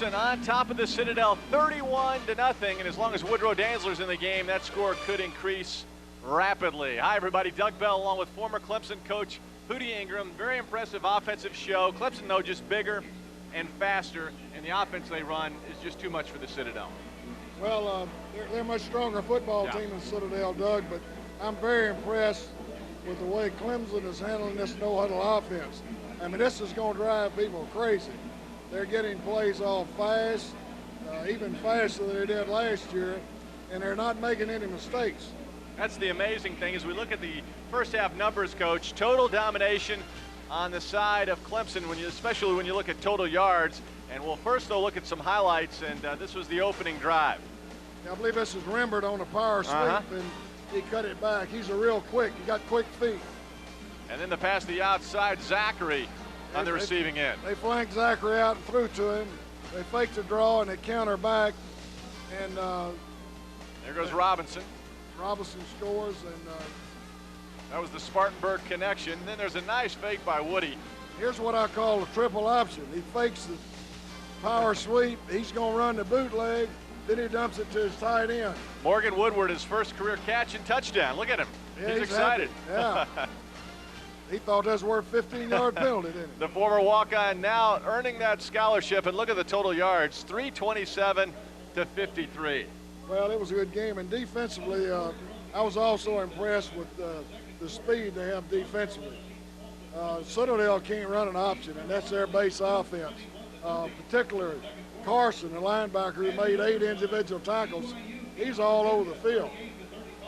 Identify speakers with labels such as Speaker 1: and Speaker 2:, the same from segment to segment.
Speaker 1: Clemson on top of the Citadel 31-0, and as long as Woodrow Dantzler's in the game, that score could increase rapidly. Hi everybody, Doug Bell along with former Clemson coach Hootie Ingram. Very impressive offensive show. Clemson though just bigger and faster, and the offense they run is just too much for the Citadel.
Speaker 2: Well, they're a much stronger football team than Citadel, Doug, but I'm very impressed with the way Clemson is handling this no-huddle offense. I mean, this is going to drive people crazy. They're getting plays off fast, even faster than they did last year, and they're not making any mistakes.
Speaker 1: That's the amazing thing as we look at the first half numbers, Coach. Total domination on the side of Clemson, especially when you look at total yards. And we'll first, though, look at some highlights, and this was the opening drive.
Speaker 2: I believe this is Rembert on a power sweep, and he cut it back. He's a real quick. He got quick feet.
Speaker 1: And then the pass to the outside, Zachary on the receiving end.
Speaker 2: They flanked Zachary out and threw to him. They faked the draw, and they counter back. And
Speaker 1: there goes Robinson.
Speaker 2: Robinson scores, and
Speaker 1: that was the Spartanburg connection. Then there's a nice fake by Woody.
Speaker 2: Here's what I call a triple option. He fakes the power sweep. He's going to run the bootleg. Then he dumps it to his tight end.
Speaker 1: Morgan Woodward, his first career catch and touchdown. Look at him.
Speaker 2: Yeah,
Speaker 1: he's excited.
Speaker 2: Yeah. He thought that was worth a 15-yard penalty, didn't he?
Speaker 1: The former walk-on now earning that scholarship, and look at the total yards, 327 to 53.
Speaker 2: Well, it was a good game, and defensively, I was also impressed with the speed they have defensively. Citadel can't run an option, and that's their base offense. Particularly Carson, the linebacker who made 8 individual tackles, he's all over the field.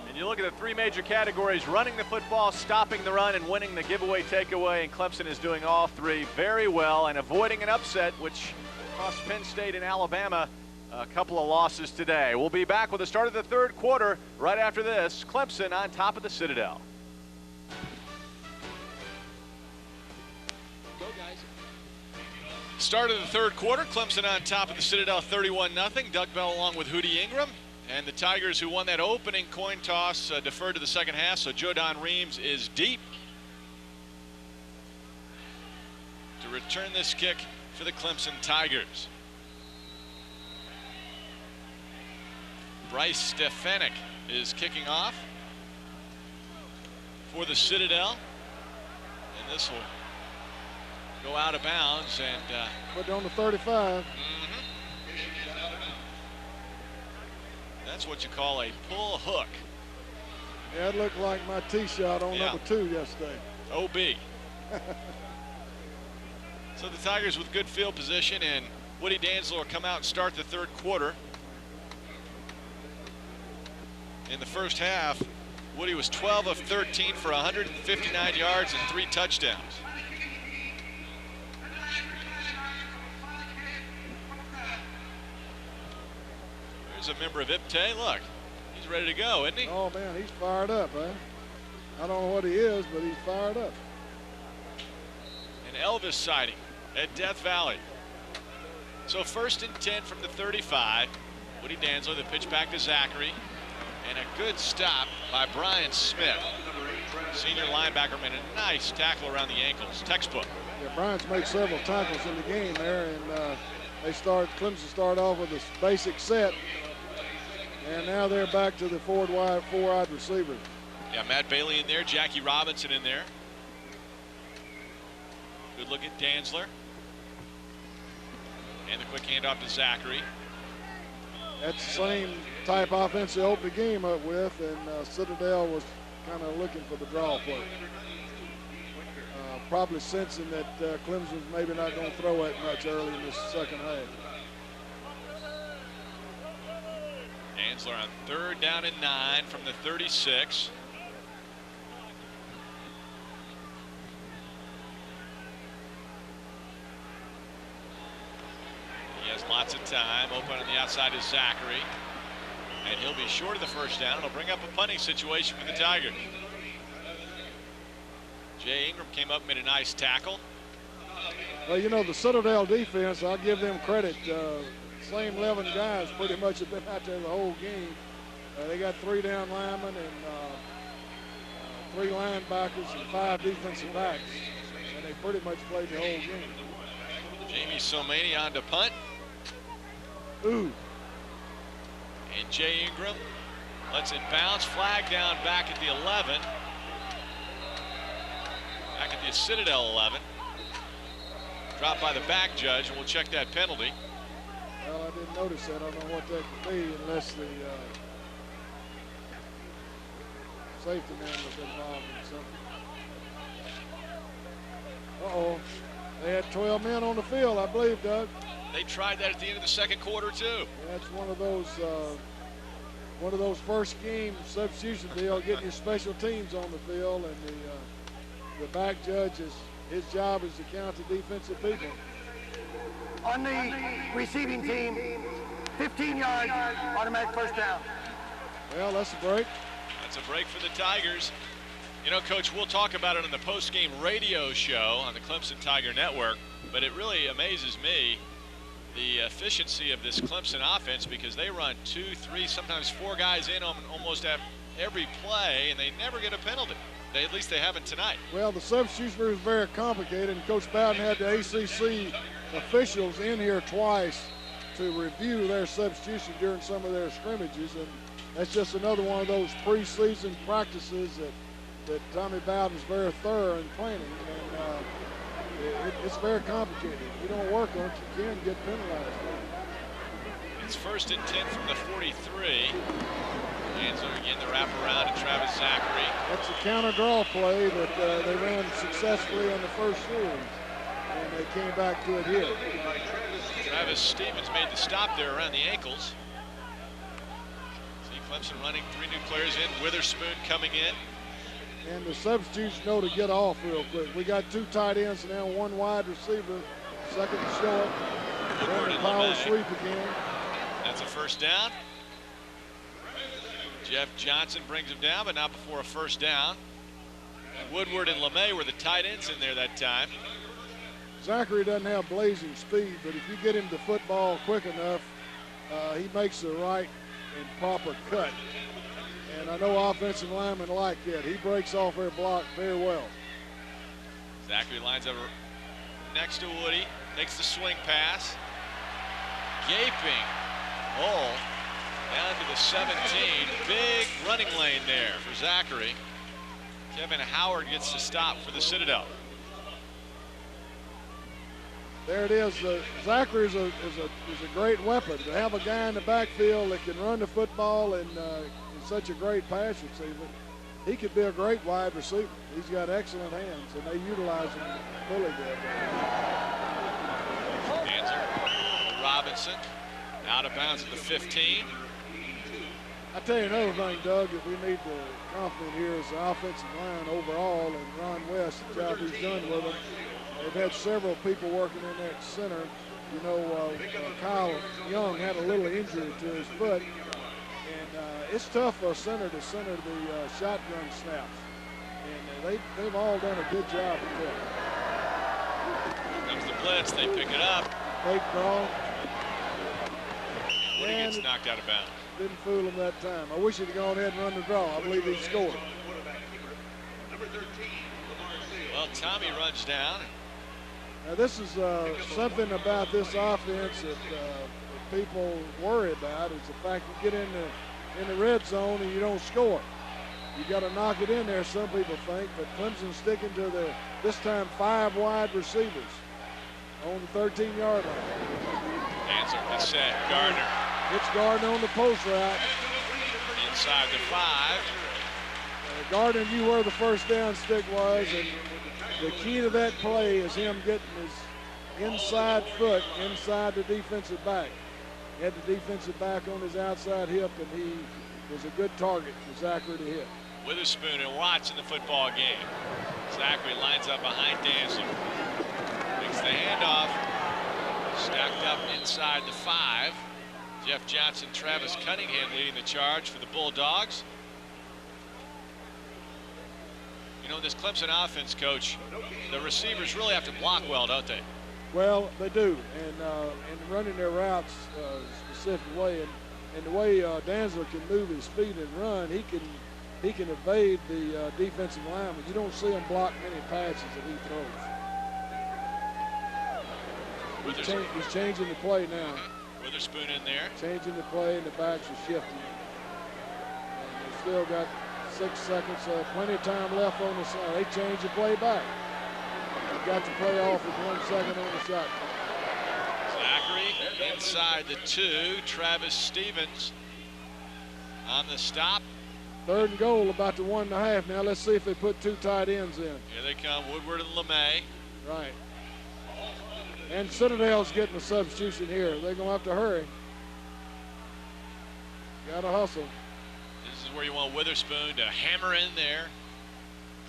Speaker 1: And you look at the three major categories: running the football, stopping the run, and winning the giveaway takeaway, and Clemson is doing all three very well and avoiding an upset, which cost Penn State and Alabama a couple of losses today. We'll be back with the start of the third quarter right after this. Clemson on top of the Citadel.
Speaker 3: Go, guys.
Speaker 1: Start of the third quarter, Clemson on top of the Citadel 31-0. Doug Bell along with Hootie Ingram. And the Tigers, who won that opening coin toss, deferred to the second half, so Jodan Reams is deep to return this kick for the Clemson Tigers. Bryce Stefanik is kicking off for the Citadel, and this will go out of bounds and
Speaker 2: put on the 35.
Speaker 1: That's what you call a pull hook.
Speaker 2: Yeah, it looked like my tee shot on number 2 yesterday.
Speaker 1: OB. So the Tigers with good field position, and Woody Dantzler will come out and start the third quarter. In the first half, Woody was 12 of 13 for 159 yards and 3 touchdowns. There's a member of IPTE. Look, he's ready to go, isn't he?
Speaker 2: Oh, man, he's fired up, man. I don't know what he is, but he's fired up.
Speaker 1: An Elvis sighting at Death Valley. So 1st and 10 from the 35. Woody Dantzler, the pitch back to Zachary. And a good stop by Brian Smith. Senior linebacker made a nice tackle around the ankles. Textbook.
Speaker 2: Yeah, Brian's made several tackles in the game there, and Clemson start off with this basic set, and now they're back to the four wide receiver.
Speaker 1: Yeah, Matt Bailey in there, Jackie Robinson in there. Good look at Dantzler. And the quick handoff to Zachary.
Speaker 2: That's the same type offense they opened the game up with, and Citadel was kind of looking for the draw play. Probably sensing that Clemson's maybe not going to throw it much early in this second half.
Speaker 1: Dantzler on 3rd down and 9 from the 36. He has lots of time. Open on the outside is Zachary. And he'll be short of the first down. It'll bring up a punting situation for the Tigers. Jay Ingram came up and made a nice tackle.
Speaker 2: Well, you know, the Citadel defense, I'll give them credit. Same 11 guys pretty much have been out there the whole game. They got 3 down linemen and 3 linebackers and 5 defensive backs. And they pretty much played the whole game.
Speaker 1: Jamie Somani on to punt.
Speaker 2: Ooh.
Speaker 1: And Jay Ingram lets it bounce. Flag down back at the 11. Back at the Citadel 11. Dropped by the back judge, and we'll check that penalty.
Speaker 2: Well, I didn't notice that. I don't know what that could be unless the safety man was involved in something. Uh-oh. They had 12 men on the field, I believe, Doug.
Speaker 1: They tried that at the end of the second quarter, too.
Speaker 2: That's one of those first game substitution deal, getting your special teams on the field, and the back judge his job is to count the defensive people.
Speaker 3: On the receiving team, 15 yards, automatic first down.
Speaker 2: Well, that's a break.
Speaker 1: That's a break for the Tigers. You know, Coach, we'll talk about it on the post-game radio show on the Clemson Tiger Network, but it really amazes me the efficiency of this Clemson offense, because they run 2, 3, sometimes 4 guys in on almost every play, and they never get a penalty. At least they haven't tonight.
Speaker 2: Well, the substitution is very complicated, and Coach Bowden had the ACC officials in here twice to review their substitution during some of their scrimmages, and that's just another one of those preseason practices that Tommy Bowden's very thorough in planning, and it's very complicated. If you don't work on it, you can get penalized.
Speaker 1: It's 1st and 10 from the 43. Ansler again, the wraparound to Travis Zachary.
Speaker 2: That's a counter draw play that they ran successfully in the first series, and they came back to it here.
Speaker 1: Travis Stevens made the stop there around the ankles. See Clemson running 3 new players in. Witherspoon coming in.
Speaker 2: And the substitutes know to get off real quick. We got 2 tight ends and now 1 wide receiver. Second to show up. Then the power sweep again.
Speaker 1: That's a first down. Jeff Johnson brings him down, but not before a first down. And Woodward and LeMay were the tight ends in there that time.
Speaker 2: Zachary doesn't have blazing speed, but if you get him the football quick enough, he makes the right and proper cut. And I know offensive linemen like that. He breaks off their block very well.
Speaker 1: Zachary lines up next to Woody, takes the swing pass. Gaping hole down to the 17. Big running lane there for Zachary. Kevin Howard gets the stop for the Citadel.
Speaker 2: There it is. Zachary is a great weapon. To have a guy in the backfield that can run the football and such a great pass receiver, he could be a great wide receiver. He's got excellent hands, and they utilize him fully there.
Speaker 1: Dancer, Robinson, out of bounds at the 15.
Speaker 2: I tell you another thing, Doug, that we need to compliment here is the offensive line overall, and Ron West, the job he's done with them. They've had several people working in that center. You know, Kyle Young had a little injury to his foot. And it's tough for a center to center the shotgun snaps. And they've all done a good job with that.
Speaker 1: Comes the blitz, they pick it up.
Speaker 2: Fake draw.
Speaker 1: Woody gets knocked out of bounds.
Speaker 2: Didn't fool him that time. I wish he'd have gone ahead and run the draw. I believe he'd scored.
Speaker 1: Well, Tommy runs down.
Speaker 2: Now this is something about this offense that people worry about, is the fact you get in the red zone and you don't score. You got to knock it in there, some people think, but Clemson's sticking to this time 5 wide receivers on the 13-yard line.
Speaker 1: Answer is set. Gardner.
Speaker 2: It's Gardner on the post route.
Speaker 1: Inside the 5.
Speaker 2: Gardner knew where the first down stick was, and the key to that play is him getting his inside foot inside the defensive back. He had the defensive back on his outside hip, and he was a good target for Zachary to hit.
Speaker 1: Witherspoon and Watts in the football game. Zachary lines up behind Dancer. Makes the handoff. Stacked up inside the 5. Jeff Johnson, Travis Cunningham leading the charge for the Bulldogs. You know, this Clemson offense, Coach, the receivers really have to block well, don't they?
Speaker 2: Well, they do, and running their routes a specific way, and the way Danzler can move his feet and run, he can evade the defensive lineman. You don't see him block many passes that he throws. He's changing the play now.
Speaker 1: Witherspoon in there.
Speaker 2: Changing the play, and the backs are shifting. And they still got 6 seconds, plenty of time left on the side. They changed the play back. They got the play off with 1 second on the shot clock.
Speaker 1: Zachary inside the 2. Travis Stevens on the stop.
Speaker 2: 3rd and goal, about the 1.5 now. Let's see if they put 2 tight ends in.
Speaker 1: Here they come, Woodward and LeMay.
Speaker 2: Right. And Citadel's getting a substitution here. They're going to have to hurry. Got to hustle.
Speaker 1: This is where you want Witherspoon to hammer in there,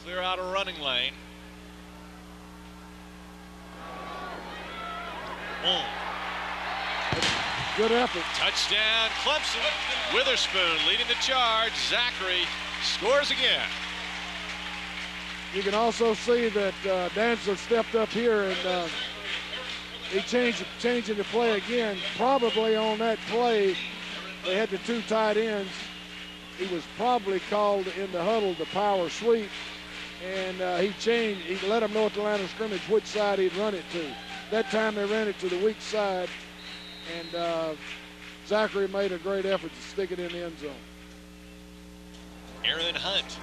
Speaker 1: clear out a running lane. Boom.
Speaker 2: Good effort.
Speaker 1: Touchdown, Clemson. Witherspoon leading the charge. Zachary scores again.
Speaker 2: You can also see that Dantzler stepped up here and he changing the play again. Probably on that play, they had the 2 tight ends. He was probably called in the huddle the power sweep, and he let them know at the line of scrimmage which side he'd run it to. That time they ran it to the weak side, and Zachary made a great effort to stick it in the end zone.
Speaker 1: Aaron Hunt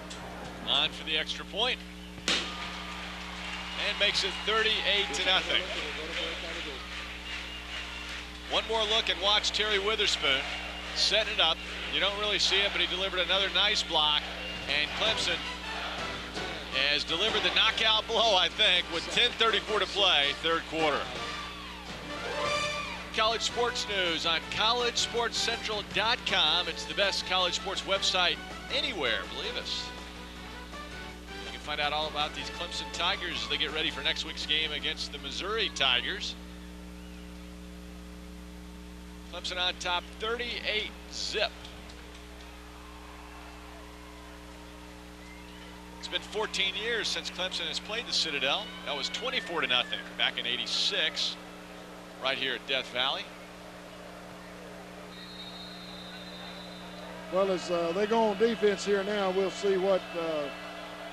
Speaker 1: on for the extra point and makes it 38-0. One more look and watch Terry Witherspoon setting it up. You don't really see it, but he delivered another nice block, and Clemson has delivered the knockout blow, I think, with 10:34 to play, 3rd quarter. College sports news on collegesportscentral.com. It's the best college sports website anywhere, believe us. You can find out all about these Clemson Tigers as they get ready for next week's game against the Missouri Tigers. Clemson on top 38-0. It's been 14 years since Clemson has played the Citadel. That was 24-0 back in '86, right here at Death Valley.
Speaker 2: Well, as they go on defense here now, we'll see what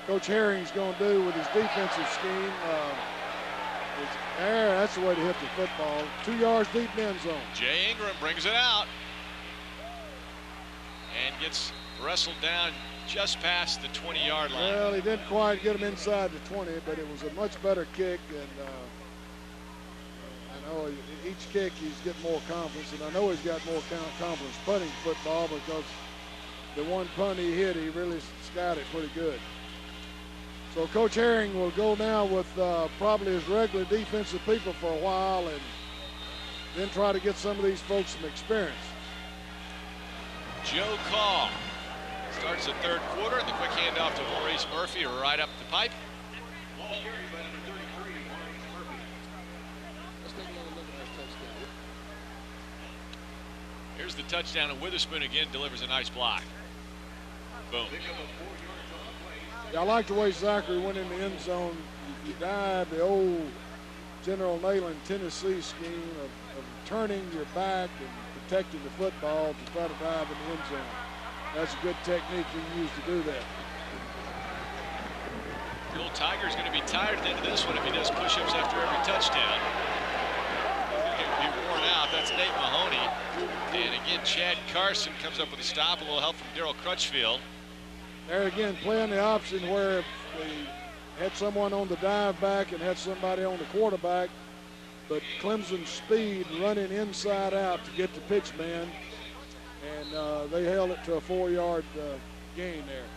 Speaker 2: Coach Herring's going to do with his defensive scheme. That's the way to hit the football. 2 yards deep in the end zone.
Speaker 1: Jay Ingram brings it out and gets wrestled down just past the 20-yard line.
Speaker 2: Well, he didn't quite get him inside the 20, but it was a much better kick. And I know each kick he's getting more confidence, and I know he's got more confidence punting football because the one punt he hit, he really scouted pretty good. So Coach Herring will go now with probably his regular defensive people for a while and then try to get some of these folks some experience.
Speaker 1: Joe Call starts the 3rd quarter, and the quick handoff to Maurice Murphy right up the pipe. Here's the touchdown, and Witherspoon again delivers a nice block. Boom.
Speaker 2: Yeah, I like the way Zachary went in the end zone. He dive the old General Neyland, Tennessee scheme of turning your back and protecting the football to try to dive in the end zone. That's a good technique you can use to do that.
Speaker 1: The old Tiger's going to be tired at the end of this one if he does push-ups after every touchdown. He'll be worn out. That's Nate Mahoney. And again, Chad Carson comes up with a stop. A little help from Daryl Crutchfield.
Speaker 2: There again, playing the option where they had someone on the dive back and had somebody on the quarterback, but Clemson's speed running inside out to get the pitch man, and they held it to a 4-yard gain there.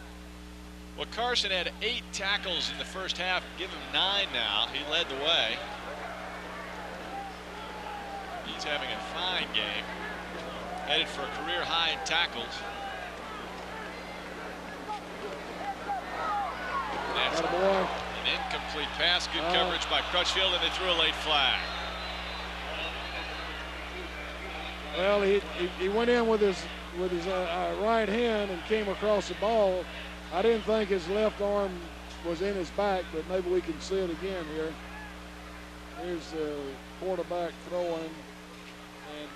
Speaker 1: Well, Carson had 8 tackles in the first half. Give him 9 now. He led the way. He's having a fine game. Headed for a career high in tackles. That's an incomplete pass. Good coverage by Crutchfield, and they threw a late flag.
Speaker 2: Well, he went in with his right hand and came across the ball. I didn't think his left arm was in his back, but maybe we can see it again here. Here's the quarterback throwing, and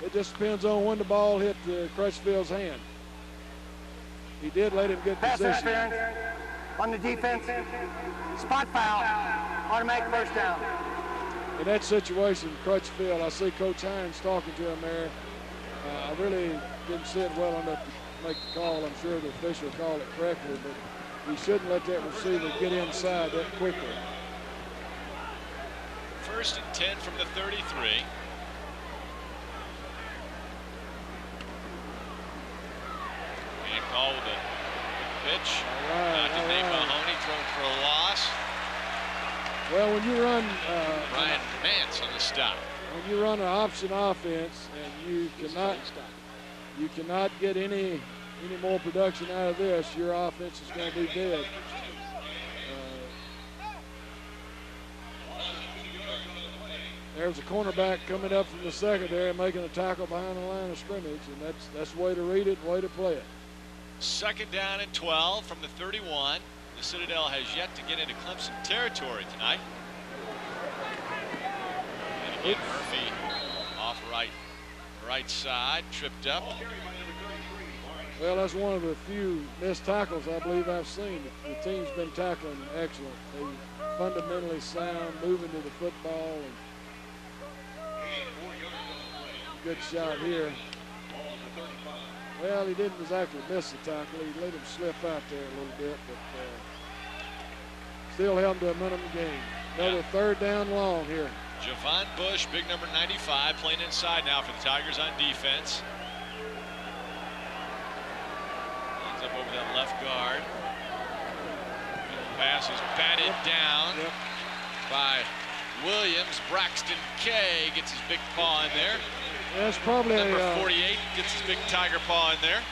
Speaker 2: it just depends on when the ball hit Crutchfield's hand. He did let him get position.
Speaker 3: On the defense, spot foul, automatic first down.
Speaker 2: in that situation, Crutchfield, I see Coach Hines talking to him there. I really didn't see it well enough to make the call. I'm sure the official called it correctly, but he shouldn't let that receiver get inside that quickly.
Speaker 1: 1st and 10 from the 33. And call with a pitch.
Speaker 2: All right,
Speaker 1: to Nate Mahoney, thrown for a loss.
Speaker 2: Well, when you run
Speaker 1: Ryan Mance on the stop.
Speaker 2: When you run an option offense and you cannot get any more production out of this, your offense is going to be dead. There's a cornerback coming up from the secondary making a tackle behind the line of scrimmage, and that's the way to read it and way to play it. 2nd
Speaker 1: down and 12 from the 31. The Citadel has yet to get into Clemson territory tonight. And again, Murphy off right side, tripped up.
Speaker 2: Well, that's one of the few missed tackles I believe I've seen. The team's been tackling excellent. They fundamentally sound, moving to the football, and good shot here. Well, he didn't exactly miss the tackle. He let him slip out there a little bit, but still held him to a minimum gain. Another 3rd down long here.
Speaker 1: Javon Bush, big number 95, playing inside now for the Tigers on defense. Lines up over that left guard. Pass is batted down by Williams. Braxton Kay gets his big paw in there.
Speaker 2: That's probably
Speaker 1: number 48 gets his big Tiger paw in there.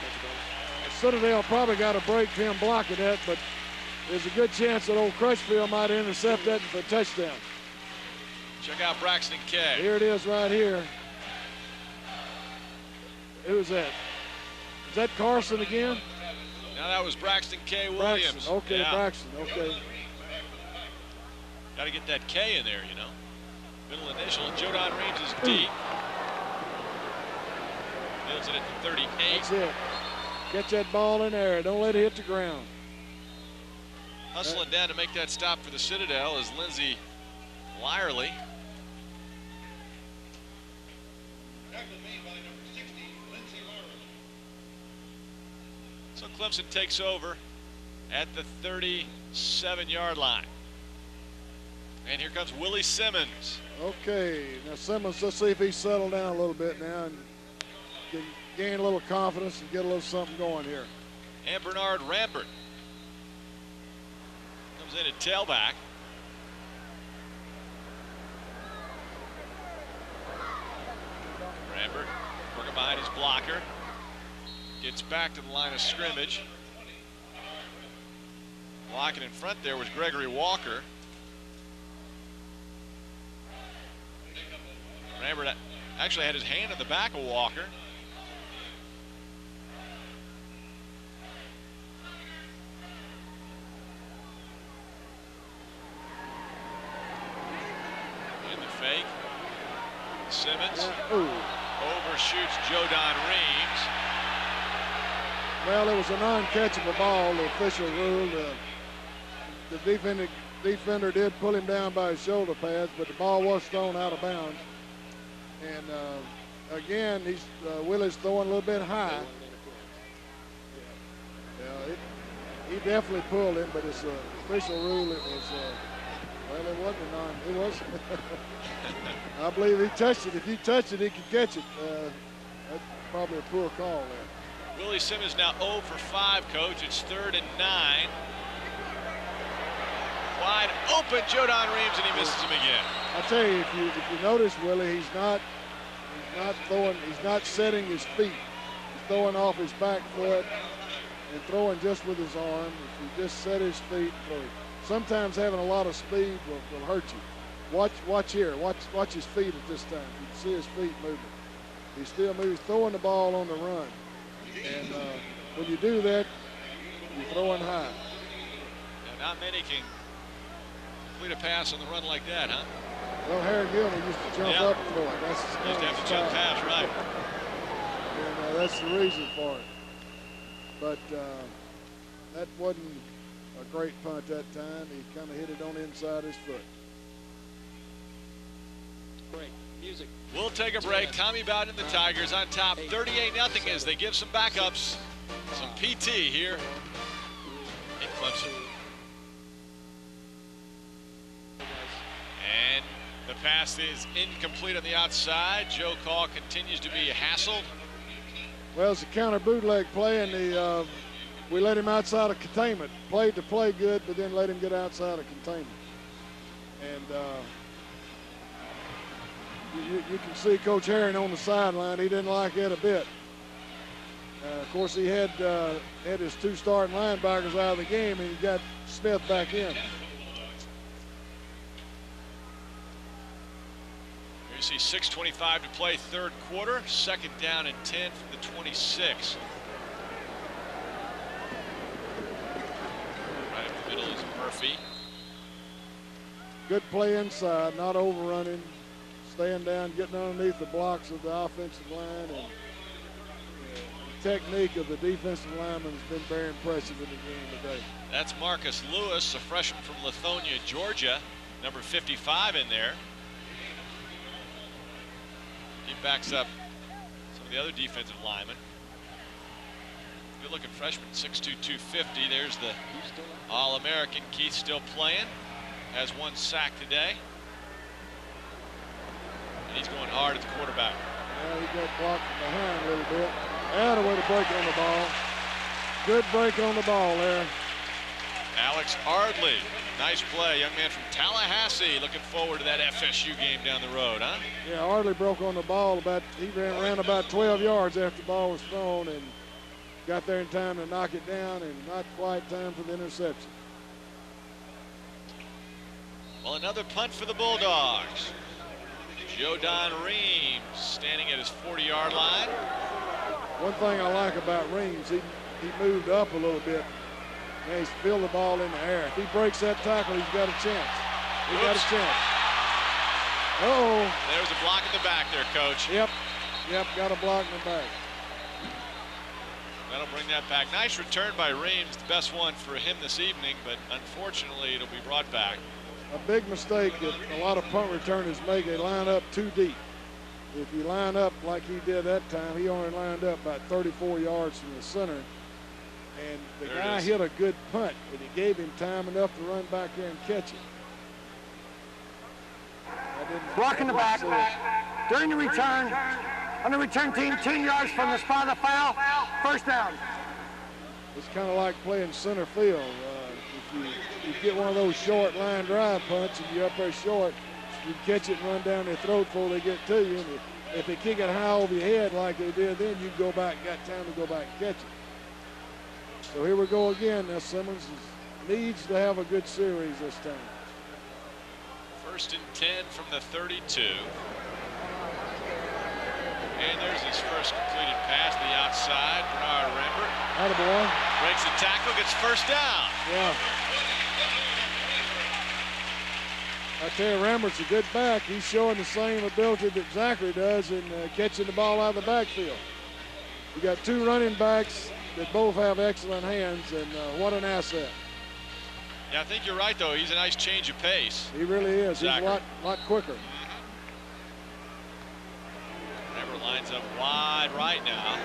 Speaker 2: Citadel probably got a break to him blocking that, but there's a good chance that old Crutchfield might intercept that for a touchdown.
Speaker 1: Check out Braxton Kay.
Speaker 2: Here it is right here. Who's that? Is that Carson again?
Speaker 1: Now that was Braxton K. Williams.
Speaker 2: Braxton. Okay, yeah. Braxton. Okay.
Speaker 1: Got to get that K in there, you know. Middle initial. Jodan Reeves is deep. Fields it at the 38.
Speaker 2: That's it. Catch that ball in there. Don't let it hit the ground.
Speaker 1: Hustling down to make that stop for the Citadel is Lindsey Lyerly. So Clemson takes over at the 37-yard line. And here comes Willie Simmons.
Speaker 2: Okay, now Simmons, let's see if he's settled down a little bit now and can gain a little confidence and get a little something going here.
Speaker 1: And Bernard Rambert comes in at tailback. Rambert working behind his blocker. Gets back to the line of scrimmage. Blocking in front there was Gregory Walker. Rambert actually had his hand on the back of Walker. In the fake. Simmons overshoots Jodan Reeves.
Speaker 2: Well, it was a non-catchable ball, the official ruled. The defender did pull him down by his shoulder pads, but the ball was thrown out of bounds. And again, Willie's throwing a little bit high. Yeah, he definitely pulled him, but it's official rule. It was well, it wasn't a non. It was. I believe he touched it. If he touched it, he could catch it. That's probably a poor call there.
Speaker 1: Willie Simmons now 0 for 5, coach. It's 3rd and 9. Wide open, Jodan Reeves, and he misses him again.
Speaker 2: I tell you, if you notice, Willie, he's not throwing. He's not setting his feet. He's throwing off his back foot and throwing just with his arm. If he just set his feet, sometimes having a lot of speed will hurt you. Watch here. Watch his feet at this time. You can see his feet moving. He's still moving. He's throwing the ball on the run. And when you do that, you're throwing high.
Speaker 1: Now, not many can complete a pass on the run like that, huh?
Speaker 2: Well, Harry Gilman used to jump up and throw it. That's his
Speaker 1: used to have to jump past, right?
Speaker 2: And that's the reason for it. But that wasn't a great punt that time. He kind of hit it on the inside his foot.
Speaker 1: We'll take a break. Tommy Bowden and the Tigers on top 38-0 as they give some backups, some PT here in Clemson. And the pass is incomplete on the outside. Joe Call continues to be hassled.
Speaker 2: Well, it's a counter bootleg play, and we let him outside of containment. Played to play good, but then let him get outside of containment. And you can see Coach Herring on the sideline. He didn't like it a bit. Of course, he had his two starting linebackers out of the game, and he got Smith back in.
Speaker 1: You see 6:25 to play, third quarter. Second down and 10 from the 26. Right in the middle is Murphy.
Speaker 2: Good play inside, not overrunning, staying down, getting underneath the blocks of the offensive line, and the technique of the defensive lineman has been very impressive in the game today.
Speaker 1: That's Marcus Lewis, a freshman from Lithonia, Georgia, number 55 in there. He backs up some of the other defensive linemen. Good looking freshman, 6'2", 250. There's the All-American. Keith still playing. Has one sack today. And he's going hard at the quarterback.
Speaker 2: Yeah, he got blocked from behind a little bit. And a way to break on the ball. Good break on the ball there.
Speaker 1: Alex Ardley. Nice play. Young man from Tallahassee. Looking forward to that FSU game down the road, huh?
Speaker 2: Yeah, Ardley broke on the ball. He ran about 12 yards after the ball was thrown and got there in time to knock it down, and not quite time for the interception.
Speaker 1: Well, another punt for the Bulldogs. Jodan Reams standing at his 40-yard line.
Speaker 2: One thing I like about Reams, he moved up a little bit. And he's filled the ball in the air. If he breaks that tackle, he's got a chance. He's got a chance. Uh-oh.
Speaker 1: There's a block in the back there, Coach.
Speaker 2: Yep, got a block in the back.
Speaker 1: That'll bring that back. Nice return by Reams, the best one for him this evening, but unfortunately it'll be brought back.
Speaker 2: A big mistake that a lot of punt returners make, they line up too deep. If you line up like he did that time, he only lined up about 34 yards from the center. And the guy hit a good punt, but he gave him time enough to run back there and catch it.
Speaker 3: Block in the back. During the return, on the return team, 10 yards from the spot of the foul, first down.
Speaker 2: It's kind of like playing center field. If you get one of those short line drive punts and you're up there short, you catch it and run down their throat before they get to you. And if they kick it high over your head like they did then, you go back, got time to go back and catch it. So here we go again. Now Simmons needs to have a good series this time.
Speaker 1: First and 10 from the 32. And there's his first completed pass to the outside. Bernard Rembert.
Speaker 2: Attaboy.
Speaker 1: Breaks the tackle, gets first down.
Speaker 2: Yeah. I tell you, Rembert's a good back. He's showing the same ability that Zachary does in catching the ball out of the backfield. You got two running backs that both have excellent hands, and what an asset.
Speaker 1: Yeah, I think you're right, though. He's a nice change of pace.
Speaker 2: He really is.
Speaker 1: Zachary.
Speaker 2: He's a lot quicker.
Speaker 1: Remember, lines up wide right now.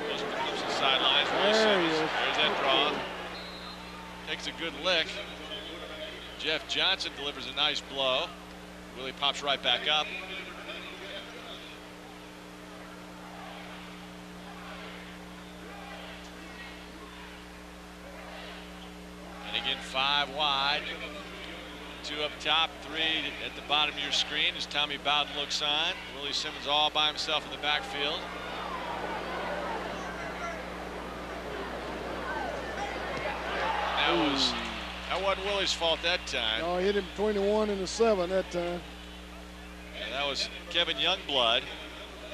Speaker 1: Goes to the Clemson sidelines.
Speaker 2: There he is.
Speaker 1: There's that draw. Takes a good lick. Jeff Johnson delivers a nice blow. Willie pops right back up. And again, 5 wide. 2 up top, 3 at the bottom of your screen as Tommy Bowden looks on. Willie Simmons all by himself in the backfield. That wasn't Willie's fault that time.
Speaker 2: No, he hit him 21 and a 7 that time.
Speaker 1: Yeah, that was Kevin Youngblood.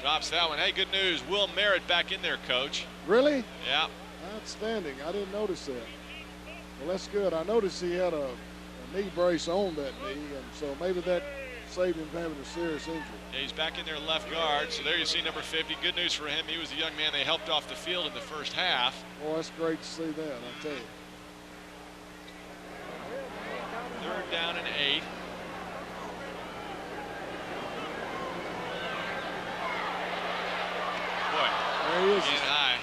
Speaker 1: Drops that one. Hey, good news. Will Merritt back in there, Coach.
Speaker 2: Really?
Speaker 1: Yeah.
Speaker 2: Outstanding. I didn't notice that. Well, that's good. I noticed he had a knee brace on that knee, and so maybe that saved him from having a serious injury.
Speaker 1: Yeah, he's back in there left guard. So there you see number 50. Good news for him. He was the young man they helped off the field in the first half.
Speaker 2: Boy, that's great to see that, I tell you.
Speaker 1: 3rd down and 8. again high.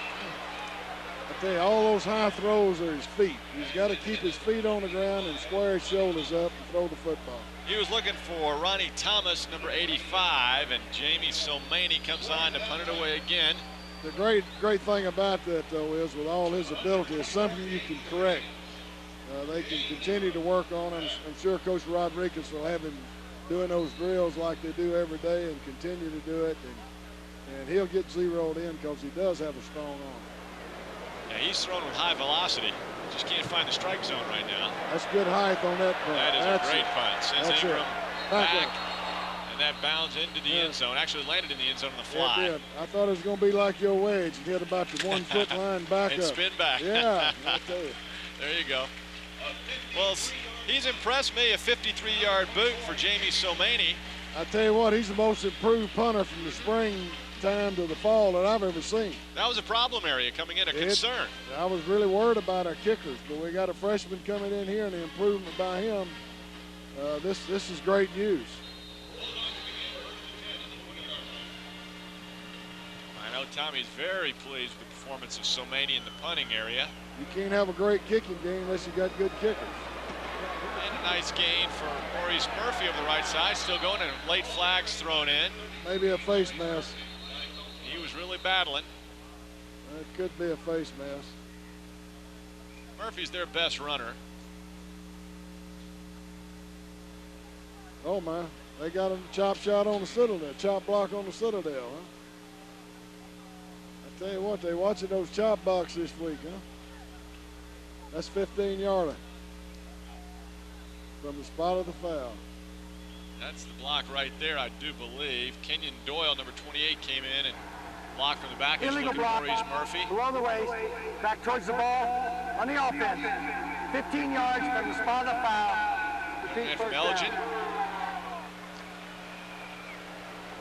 Speaker 2: I tell you, all those high throws are his feet. He's got to keep his feet on the ground and square his shoulders up and throw the football.
Speaker 1: He was looking for Ronnie Thomas, number 85, and Jamie Somaney comes on to punt it away again.
Speaker 2: The great thing about that, though, is with all his ability, it's something you can correct. They can continue to work on him. I'm sure Coach Rodriguez will have him doing those drills like they do every day and continue to do it. And he'll get zeroed in because he does have a strong arm.
Speaker 1: Yeah, he's thrown with high velocity. Just can't find the strike zone right now.
Speaker 2: That's good height on that punt.
Speaker 1: That is a great punt. Sends Ingram back, and that bounds into the end zone. Actually landed in the end zone on the fly.
Speaker 2: It did. I thought it was going to be like your wedge. It hit about the 1 foot line back
Speaker 1: and
Speaker 2: up.
Speaker 1: Spin back.
Speaker 2: Yeah, I tell you.
Speaker 1: There you go. Well, he's impressed me. A 53-yard boot for Jamie Somaney.
Speaker 2: I tell you what, he's the most improved punter from the spring time to the fall that I've ever seen.
Speaker 1: That was a problem area coming in, a concern.
Speaker 2: I was really worried about our kickers, but we got a freshman coming in here and the improvement by him. This is great news.
Speaker 1: I know Tommy's very pleased with the performance of Somaney in the punting area.
Speaker 2: You can't have a great kicking game unless you got good kickers.
Speaker 1: And a nice gain for Maurice Murphy over the right side, still going, and late flags thrown in.
Speaker 2: Maybe a face mask.
Speaker 1: He was really battling.
Speaker 2: It could be a face mask.
Speaker 1: Murphy's their best runner.
Speaker 2: Oh my, they got a chop shot on the Citadel, chop block on the Citadel, huh? I tell you what, they watching those chop blocks this week, huh? That's 15-yarder from the spot of the foul.
Speaker 1: That's the block right there, I do believe. Kenyon Doyle, number 28, came in and blocked from the back.
Speaker 3: Illegal block.
Speaker 1: Maurice Murphy.
Speaker 3: Below the waist, back towards the ball, on the offense. 15 yards from the spot of the foul.
Speaker 1: And from Elgin.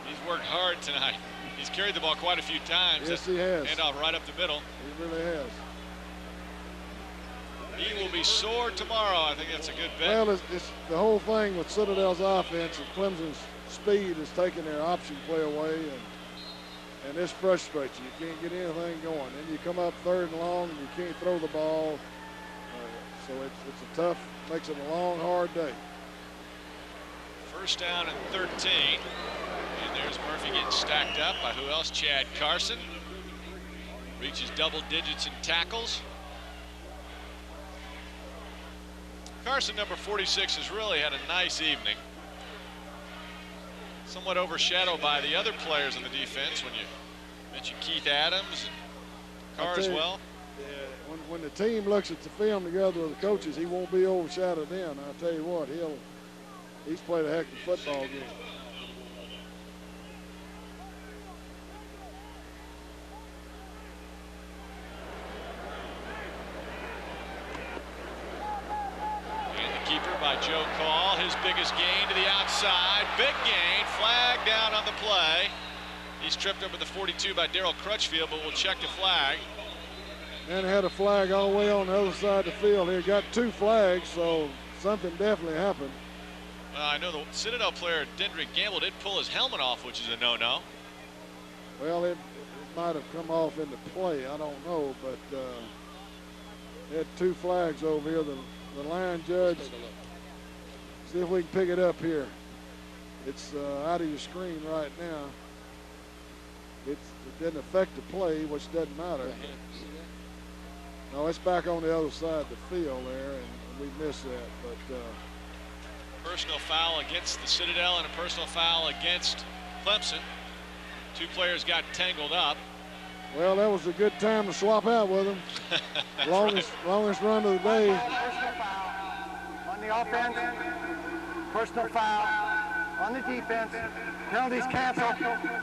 Speaker 1: He's worked hard tonight. He's carried the ball quite a few times.
Speaker 2: Yes, he has.
Speaker 1: Handoff right up the middle.
Speaker 2: He really has.
Speaker 1: He will be sore tomorrow. I think that's a good bet.
Speaker 2: Well, it's the whole thing with Citadel's offense and Clemson's speed is taking their option play away, and this frustrates you. You can't get anything going. Then you come up 3rd and long, and you can't throw the ball. So it's a tough, makes it a long, hard day.
Speaker 1: First down and 13. And there's Murphy getting stacked up by who else? Chad Carson. Reaches double digits in tackles. Carson, number 46, has really had a nice evening. Somewhat overshadowed by the other players on the defense when you mention Keith Adams and Carswell.
Speaker 2: Yeah, when the team looks at the film together with the coaches, he won't be overshadowed then. I'll tell you what, he's played a heck of a football game.
Speaker 1: By Joe Call, his biggest gain to the outside. Big gain, flag down on the play. He's tripped over the 42 by Darrell Crutchfield, but we'll check the flag.
Speaker 2: And had a flag all the way on the other side of the field here. Got 2 flags, so something definitely happened.
Speaker 1: Well, I know the Citadel player, Dendrick Gamble, did pull his helmet off, which is a no-no.
Speaker 2: Well, it might have come off into play. I don't know, but they had 2 flags over here. The line judge. See if we can pick it up here. It's out of your screen right now. It didn't affect the play, which doesn't matter. No, it's back on the other side of the field there, and we missed that. But
Speaker 1: personal foul against the Citadel and a personal foul against Clemson. 2 players got tangled up.
Speaker 2: Well, that was a good time to swap out with them. longest run of the day.
Speaker 3: Personal foul on the offense. Personal foul on the defense. Penalties canceled.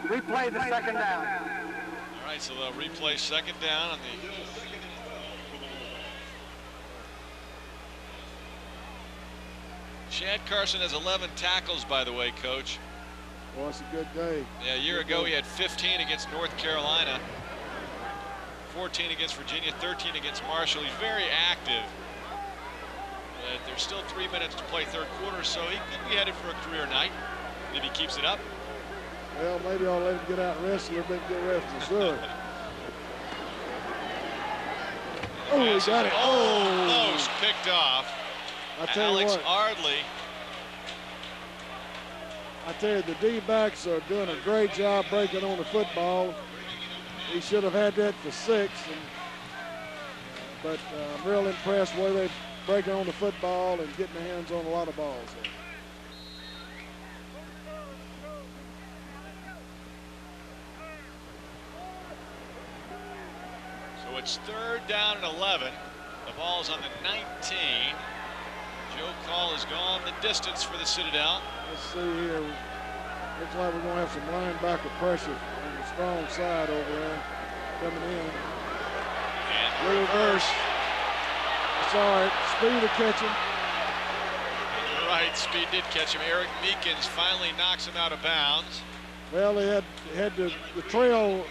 Speaker 3: Replay the second down.
Speaker 1: All right, so they'll replay second down on the. Chad Carson has 11 tackles, by the way, Coach.
Speaker 2: Well, it's a good day.
Speaker 1: Yeah, a year ago he had 15 against North Carolina, 14 against Virginia, 13 against Marshall. He's very active. There's still 3 minutes to play 3rd quarter, so he could be headed for a career night if he keeps it up.
Speaker 2: Well, maybe I'll let him get out and rest a little bit and get rest for sure. Oh, he got it.
Speaker 1: Almost picked off.
Speaker 2: I tell you
Speaker 1: Alex
Speaker 2: what.
Speaker 1: Ardley.
Speaker 2: I tell you, the D-backs are doing a great job breaking on the football. He should have had that for 6. But I'm real impressed where they're breaking on the football and getting their hands on a lot of balls.
Speaker 1: So it's 3rd down and 11. The ball's on the 19. Joe Call has gone the distance for the Citadel.
Speaker 2: Let's see here. Looks like we're going to have some linebacker pressure on the strong side over there coming in.
Speaker 1: And reverse.
Speaker 2: It's all right. Speed will catch him.
Speaker 1: You're right. Speed did catch him. Eric Meekins finally knocks him out of bounds.
Speaker 2: Well, they had the trail.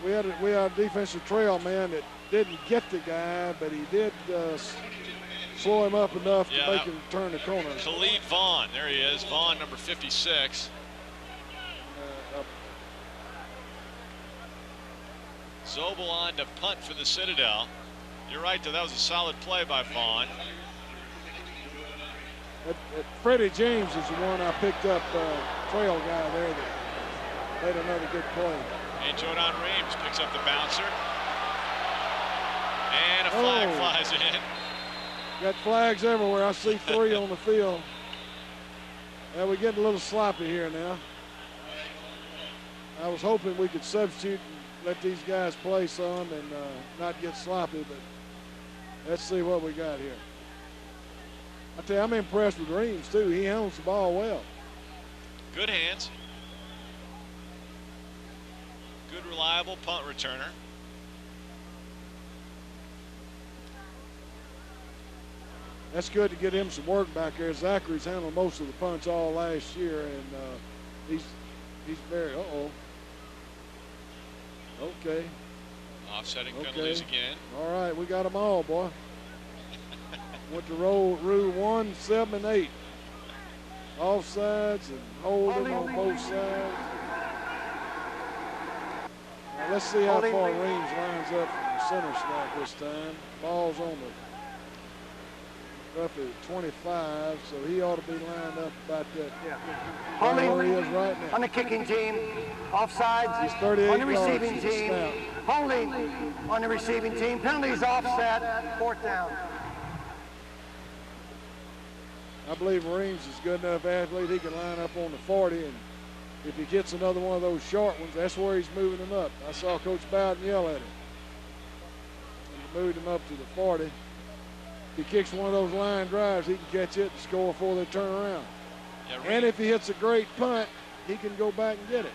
Speaker 2: We had a defensive trail man that didn't get the guy, but he did slow him up enough to make him turn the corner.
Speaker 1: Khalid Vaughn, there he is. Vaughn, number 56. Zobel on to punt for the Citadel. You're right, though. That was a solid play by Vaughn.
Speaker 2: Freddie James is the one I picked up, trail guy there that made another good play.
Speaker 1: And Jordan Reeves picks up the bouncer. And a flag flies in.
Speaker 2: Got flags everywhere. I see 3 on the field. Yeah, we're getting a little sloppy here now. I was hoping we could substitute and let these guys play some and not get sloppy, but let's see what we got here. I tell you, I'm impressed with Reeves, too. He handles the ball well.
Speaker 1: Good hands. Good, reliable punt returner.
Speaker 2: That's good to get him some work back there. Zachary's handled most of the punts all last year, and he's very, Okay.
Speaker 1: Offsetting penalties again.
Speaker 2: All right, we got them all, boy. Went to rule 1, 7, and 8. Offsides and holding on both sides. Now let's see how far Reeves lines up from the center snap this time. Ball's on the roughly 25, so he ought to be lined up about that.
Speaker 3: Holding
Speaker 2: where he is right now.
Speaker 3: on the kicking team, offsides
Speaker 2: He's 38
Speaker 3: on the receiving
Speaker 2: yards to the
Speaker 3: team,
Speaker 2: snap.
Speaker 3: holding on the receiving team, penalties offset, 4th down.
Speaker 2: I believe Reeves is a good enough athlete. He can line up on the 40, and if he gets another one of those short ones, that's where he's moving him up. I saw Coach Bowden yell at him. He moved him up to the 40. If he kicks one of those line drives, he can catch it and score before they turn around.
Speaker 1: Yeah,
Speaker 2: and if he hits a great punt, he can go back and get it.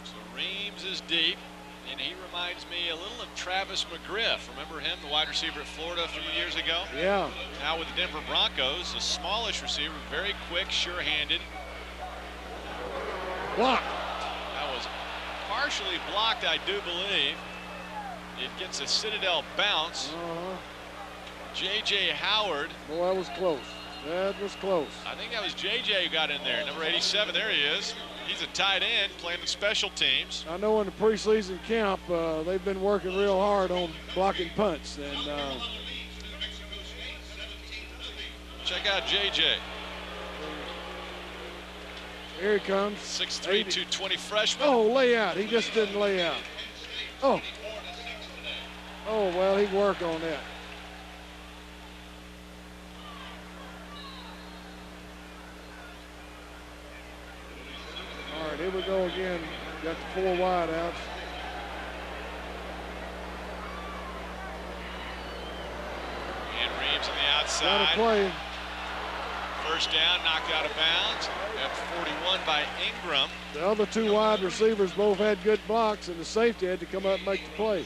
Speaker 1: So Reeves is deep, and he reminds me a little of Travis McGriff. Remember him, the wide receiver at Florida a few years ago?
Speaker 2: Yeah.
Speaker 1: Now with the Denver Broncos, a smallish receiver, very quick, sure-handed.
Speaker 2: Block.
Speaker 1: That was partially blocked, I do believe. It gets a Citadel bounce. J.J. Howard.
Speaker 2: Boy, that was close. That was close.
Speaker 1: I think that was J.J. who got in there. Number 87, there he is. He's a tight end playing the special teams.
Speaker 2: I know in the preseason camp, they've been working real hard on blocking punts. And
Speaker 1: check out J.J.
Speaker 2: Here he comes.
Speaker 1: 6'3", 220 freshman.
Speaker 2: Oh, lay out. He just didn't lay out. Oh, well, he can work on that. All right, here we go again. Got the 4 wideouts.
Speaker 1: And Reeves on the outside.
Speaker 2: Got to play.
Speaker 1: First down, knocked out of bounds. At 41 by Ingram.
Speaker 2: The other 2 wide receivers both had good blocks, and the safety had to come up and make the play.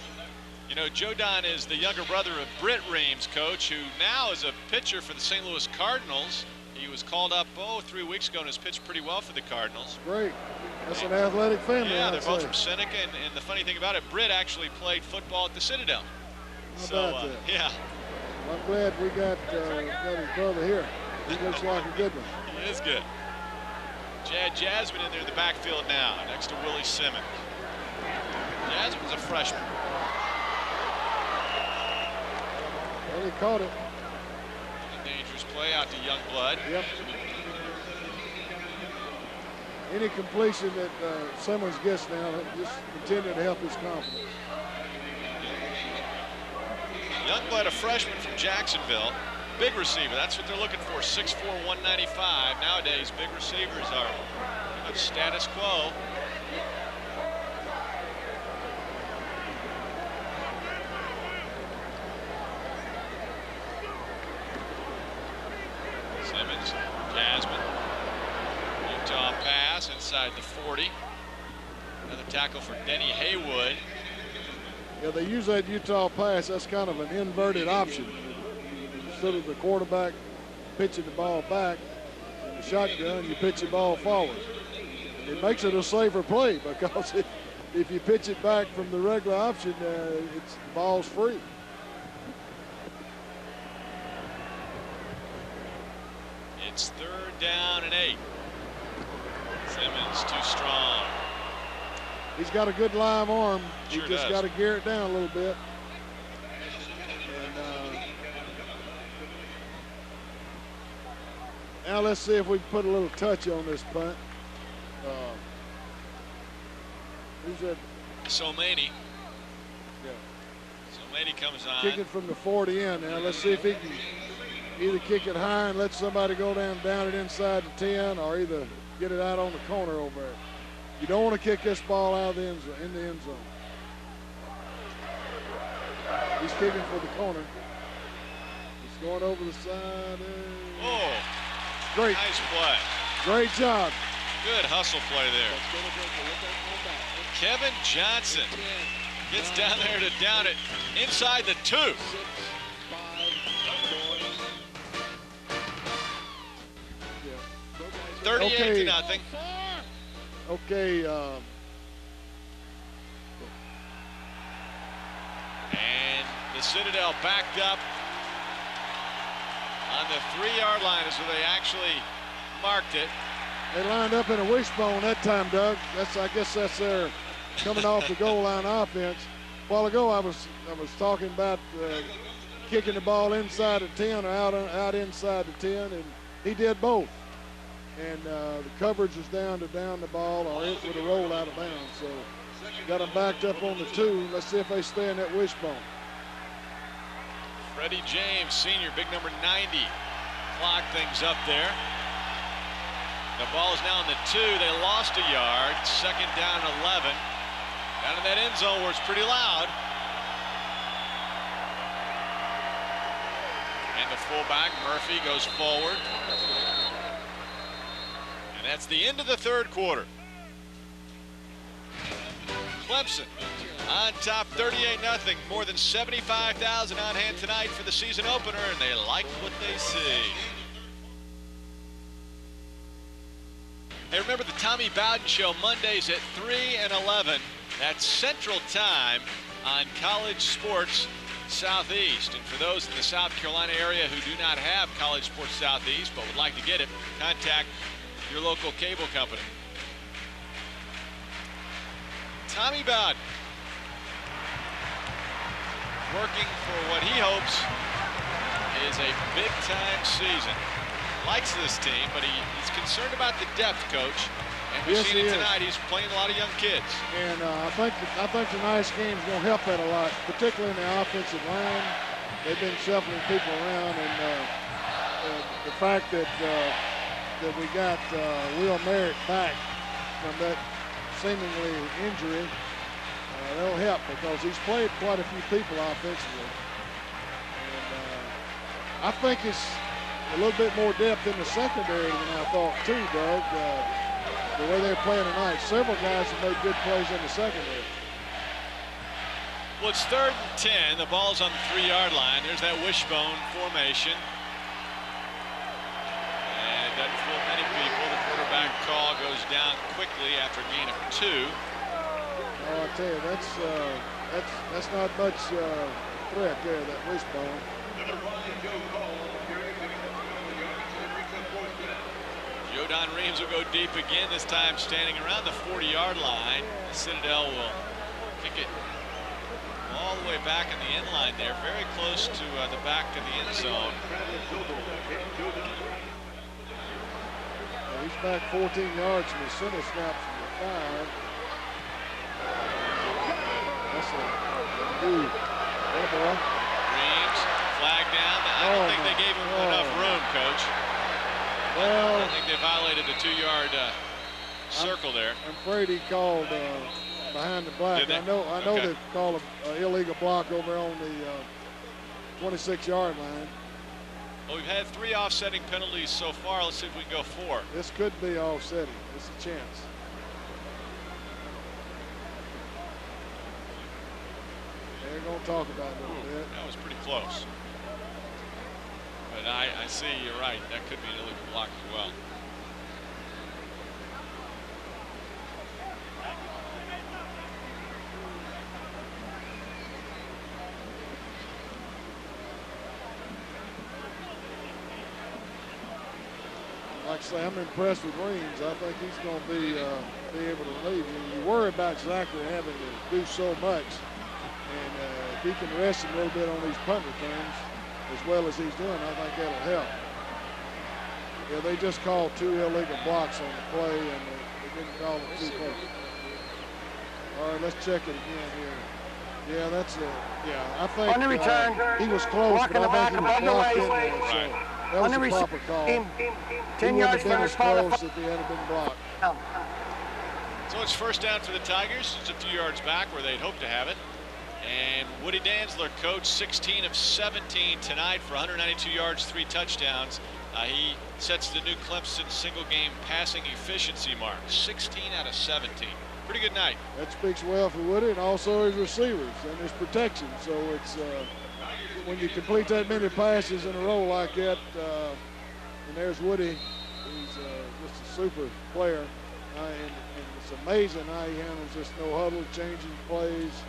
Speaker 1: You know, Joe Don is the younger brother of Britt Reeves, coach, who now is a pitcher for the St. Louis Cardinals. He was called up, 3 weeks ago and has pitched pretty well for the Cardinals.
Speaker 2: Great. That's an athletic family.
Speaker 1: Yeah, they're both from Seneca, and the funny thing about it, Britt actually played football at the Citadel.
Speaker 2: How about that?
Speaker 1: Yeah.
Speaker 2: Well, I'm glad we got his brother here. He looks like a good one.
Speaker 1: He is good. Chad Jasmine in there in the backfield now, next to Willie Simmons. Jasmine's a freshman.
Speaker 2: Well, he caught it.
Speaker 1: A dangerous play out to Youngblood.
Speaker 2: Yep. Any completion that Simmons gets now, just continue to help his confidence.
Speaker 1: Youngblood, a freshman from Jacksonville. Big receiver, that's what they're looking for, 6'4", 195. Nowadays, big receivers are status quo. Simmons, Jasmine. Utah pass inside the 40. Another tackle for Denny Haywood.
Speaker 2: Yeah, they use that Utah pass. That's kind of an inverted option. Instead of the quarterback pitching the ball back in the shotgun, you pitch the ball forward. It makes it a safer play because if you pitch it back from the regular option, the ball's free.
Speaker 1: It's 3rd down and 8. Simmons too strong.
Speaker 2: He's got a good live arm.
Speaker 1: Sure
Speaker 2: He just got to gear it down a little bit. And now let's see if we can put a little touch on this punt. Who's that?
Speaker 1: Somaney.
Speaker 2: Yeah.
Speaker 1: Somaney comes on.
Speaker 2: Kicking from the 40 in now. Let's see if he can either kick it high and let somebody go down it inside the 10, or either get it out on the corner over there. You don't want to kick this ball out of the end zone, in the end zone. He's kicking for the corner. He's going over the side.
Speaker 1: Oh,
Speaker 2: great.
Speaker 1: Nice play.
Speaker 2: Great job.
Speaker 1: Good hustle play there. Kevin Johnson gets down there to down it inside the 2. 38-0.
Speaker 2: Okay.
Speaker 1: And the Citadel backed up on the 3-yard line is where they actually marked it.
Speaker 2: They lined up in a wishbone that time, Doug. I guess that's their coming off the goal line offense. A while ago, I was talking about kicking the ball inside the 10 or out inside the 10, and he did both. And the coverage is down to down the ball, or it would have rolled out of bounds. So got them backed up on the 2. Let's see if they stay in that wishbone.
Speaker 1: Freddie James, senior, big number 90, clock things up there. The ball is now in the 2. They lost a yard. 2nd down, 11. Down in that end zone where it's pretty loud. And the fullback, Murphy, goes forward. And that's the end of the 3rd quarter. Clemson on top 38-0. More than 75,000 on hand tonight for the season opener, and they like what they see. Hey, remember the Tommy Bowden Show Mondays at 3 and 11. That's Central Time on College Sports Southeast. And for those in the South Carolina area who do not have College Sports Southeast but would like to get it, contact your local cable company. Tommy Bowden working for what he hopes is a big-time season. Likes this team, but he's concerned about the depth, Coach. And we've seen it tonight. He's playing a lot of young kids.
Speaker 2: And I think tonight's game is going to help that a lot, particularly in the offensive line. They've been shuffling people around, and the fact that we got Will Merritt back from that seemingly injury, that'll help because he's played quite a few people offensively. And I think it's a little bit more depth in the secondary than I thought too, Doug. The way they're playing tonight, several guys have made good plays in the secondary.
Speaker 1: Well, it's 3rd and 10. The ball's on the 3-yard line. There's that wishbone formation. And it doesn't fool many people. The quarterback call goes down quickly after a gain of 2.
Speaker 2: Oh, I tell you, that's not much threat there, that wishbone.
Speaker 1: Joe Don Reams will go deep again, this time standing around the 40-yard line. The Citadel will kick it all the way back in the end line there, very close to the back of the end zone.
Speaker 2: He's back 14 yards from the center snap from the 5. That's a good. Oh boy.
Speaker 1: Reams, flag down. I don't think they gave him enough room, Coach.
Speaker 2: Well,
Speaker 1: I think they violated the 2-yard circle there.
Speaker 2: I'm afraid he called behind the black. I know
Speaker 1: Okay.
Speaker 2: they called an illegal block over on the 26-yard line.
Speaker 1: Well, we've had 3 offsetting penalties so far. Let's see if we can go 4.
Speaker 2: This could be offsetting. It's a chance. They're going to talk about it a little bit.
Speaker 1: That was pretty close. But I see you're right. That could be an illegal block as well.
Speaker 2: Like I say, I'm impressed with Reams. I think he's going to be able to lead. You worry about Zachary having to do so much. And if he can rest him a little bit on these punt returns as well as he's doing, I think that'll help. Yeah, they just called 2 illegal blocks on the play, and they didn't call them 2 points. All right, let's check it again here. Yeah, that's it. Yeah, I think
Speaker 3: on the return,
Speaker 2: he was close, but I think he was blocked in there. So
Speaker 1: Right.
Speaker 2: that was a proper call.
Speaker 3: 10 yards
Speaker 2: been
Speaker 3: from
Speaker 2: as close if he hadn't been blocked.
Speaker 1: So it's first down for the Tigers. It's a few yards back where they'd hoped to have it. And Woody Dantzler, coach, 16 of 17 tonight for 192 yards, 3 touchdowns. He sets the new Clemson single-game passing efficiency mark, 16 out of 17. Pretty good night.
Speaker 2: That speaks well for Woody and also his receivers and his protection. So it's when you complete that many passes in a row like that, and there's Woody. He's just a super player, and it's amazing how he handles this no huddle, changing plays,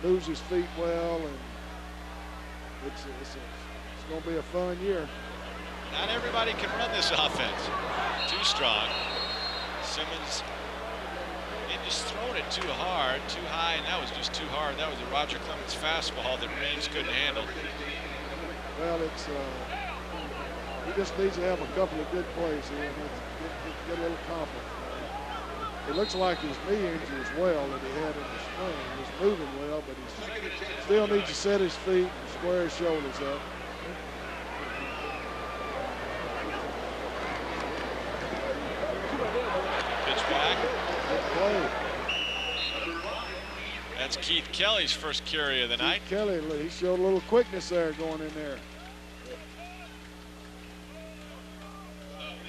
Speaker 2: moves his feet well, and it's going to be a fun year.
Speaker 1: Not everybody can run this offense. Too strong. Simmons, they just thrown it too hard, too high, and that was just too hard. That was a Roger Clemens fastball that Reams couldn't handle.
Speaker 2: Well, it's he just needs to have a couple of good plays here and get a little confidence. It looks like his knee injury as well that he had in the spring. He was moving well, but he still needs to set his feet and square his shoulders up.
Speaker 1: Pitch back.
Speaker 2: Good play.
Speaker 1: That's Keith Kelly's first carry of the night.
Speaker 2: Kelly, he showed a little quickness there going in there.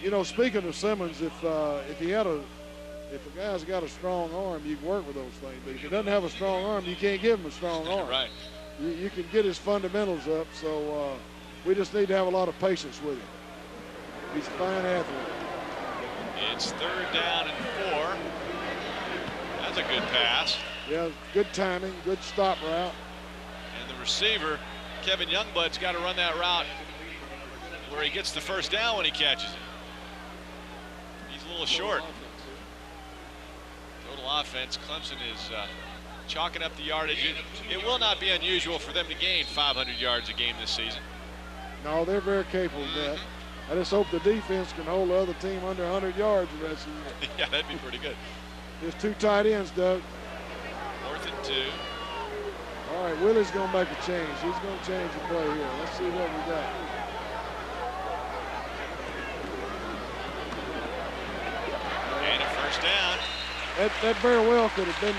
Speaker 2: You know, speaking of Simmons, if a guy's got a strong arm, you can work with those things. But if he doesn't have a strong arm, you can't give him a strong arm.
Speaker 1: Right.
Speaker 2: You can get his fundamentals up. So we just need to have a lot of patience with him. He's a fine athlete.
Speaker 1: It's 3rd down and 4. That's a good pass.
Speaker 2: Yeah, good timing, good stop route.
Speaker 1: And the receiver, Kevin Youngblood's got to run that route where he gets the first down when he catches it. He's a little short. Total offense, Clemson is chalking up the yardage. It will not be unusual for them to gain 500 yards a game this season.
Speaker 2: No, they're very capable of that. I just hope the defense can hold the other team under 100 yards the rest of the year.
Speaker 1: Yeah, that'd be pretty good.
Speaker 2: There's 2 tight ends, Doug.
Speaker 1: 4th and 2.
Speaker 2: All right, Willie's going to make a change. He's going to change the play here. Let's see what we got.
Speaker 1: And a first down.
Speaker 2: That very well could have been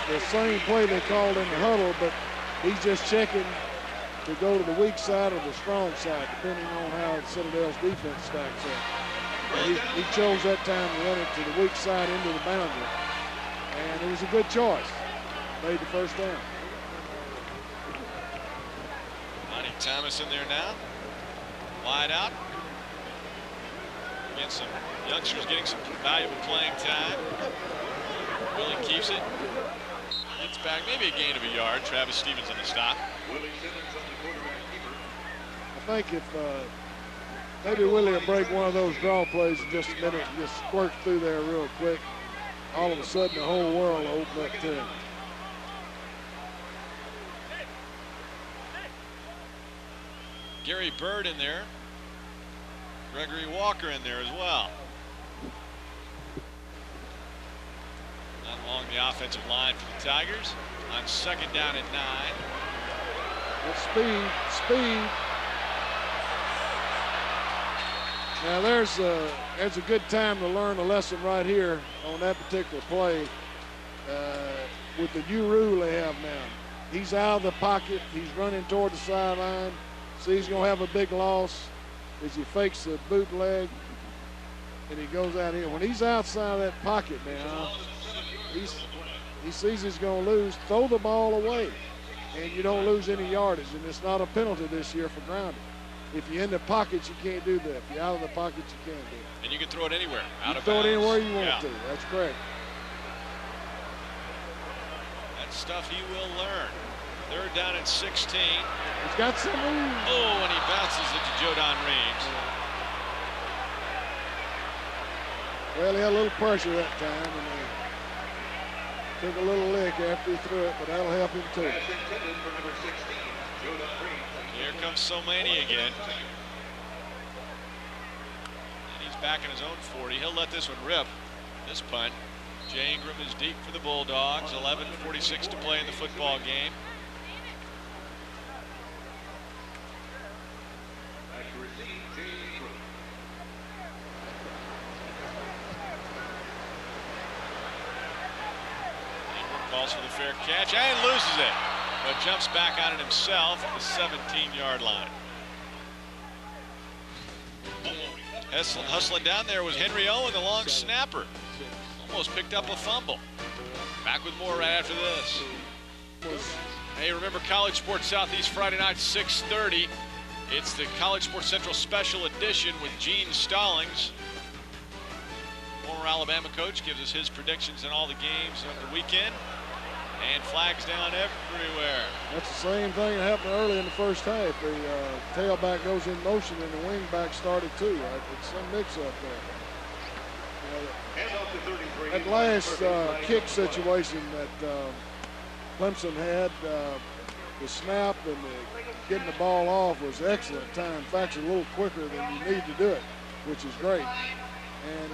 Speaker 2: the same play they called in the huddle, but he's just checking to go to the weak side or the strong side, depending on how Citadel's defense stacks up. And he chose that time to run it to the weak side into the boundary. And it was a good choice. Made the first down.
Speaker 1: Monty Thomas in there now. Wide out. Again, some youngsters getting some valuable playing time. Willie keeps it. Gets back, maybe a gain of a yard. Travis Stevens on the stop.
Speaker 2: I think if Maybe Willie will break one of those draw plays in just a minute and just squirt through there real quick. All of a sudden, the whole world will open up to him.
Speaker 1: Gary Bird in there. Gregory Walker in there as well. Not along the offensive line for the Tigers. On 2nd down at 9.
Speaker 2: With speed. Now there's a good time to learn a lesson right here on that particular play with the new rule they have now. He's out of the pocket. He's running toward the sideline. So he's going to have a big loss as he fakes the bootleg and he goes out here. When he's outside of that pocket now, he sees he's going to lose. Throw the ball away and you don't lose any yardage. And it's not a penalty this year for grounding. If you're in the pockets, you can't do that. If you're out of the pockets, you can't do it.
Speaker 1: And you can throw it anywhere. Out of
Speaker 2: throw
Speaker 1: bounds.
Speaker 2: it anywhere you want to. That's correct.
Speaker 1: That's stuff he will learn. 3rd down and 16.
Speaker 2: He's got some room.
Speaker 1: Oh, and he bounces it to Jodon Reeves.
Speaker 2: Well, he had a little pressure that time, and he took a little lick after he threw it, but that'll help him too.
Speaker 1: Here comes Somani again. And he's back in his own 40. He'll let this one rip. This punt. Jay Ingram is deep for the Bulldogs. 11:46 to play in the football game. Ingram calls for the fair catch and loses it, but jumps back on it himself at the 17-yard line. Hustling down there was Henry Owen, the long snapper. Almost picked up a fumble. Back with more right after this. Hey, remember College Sports Southeast Friday night, 6:30. It's the College Sports Central Special Edition with Gene Stallings. Former Alabama coach gives us his predictions in all the games of the weekend. And flags down everywhere.
Speaker 2: That's the same thing that happened early in the first half. The tailback goes in motion and the wingback started too. It's some mix-up there. That last kick situation that Clemson had, the snap and getting the ball off was excellent time. In fact, it's a little quicker than you need to do it, which is great. And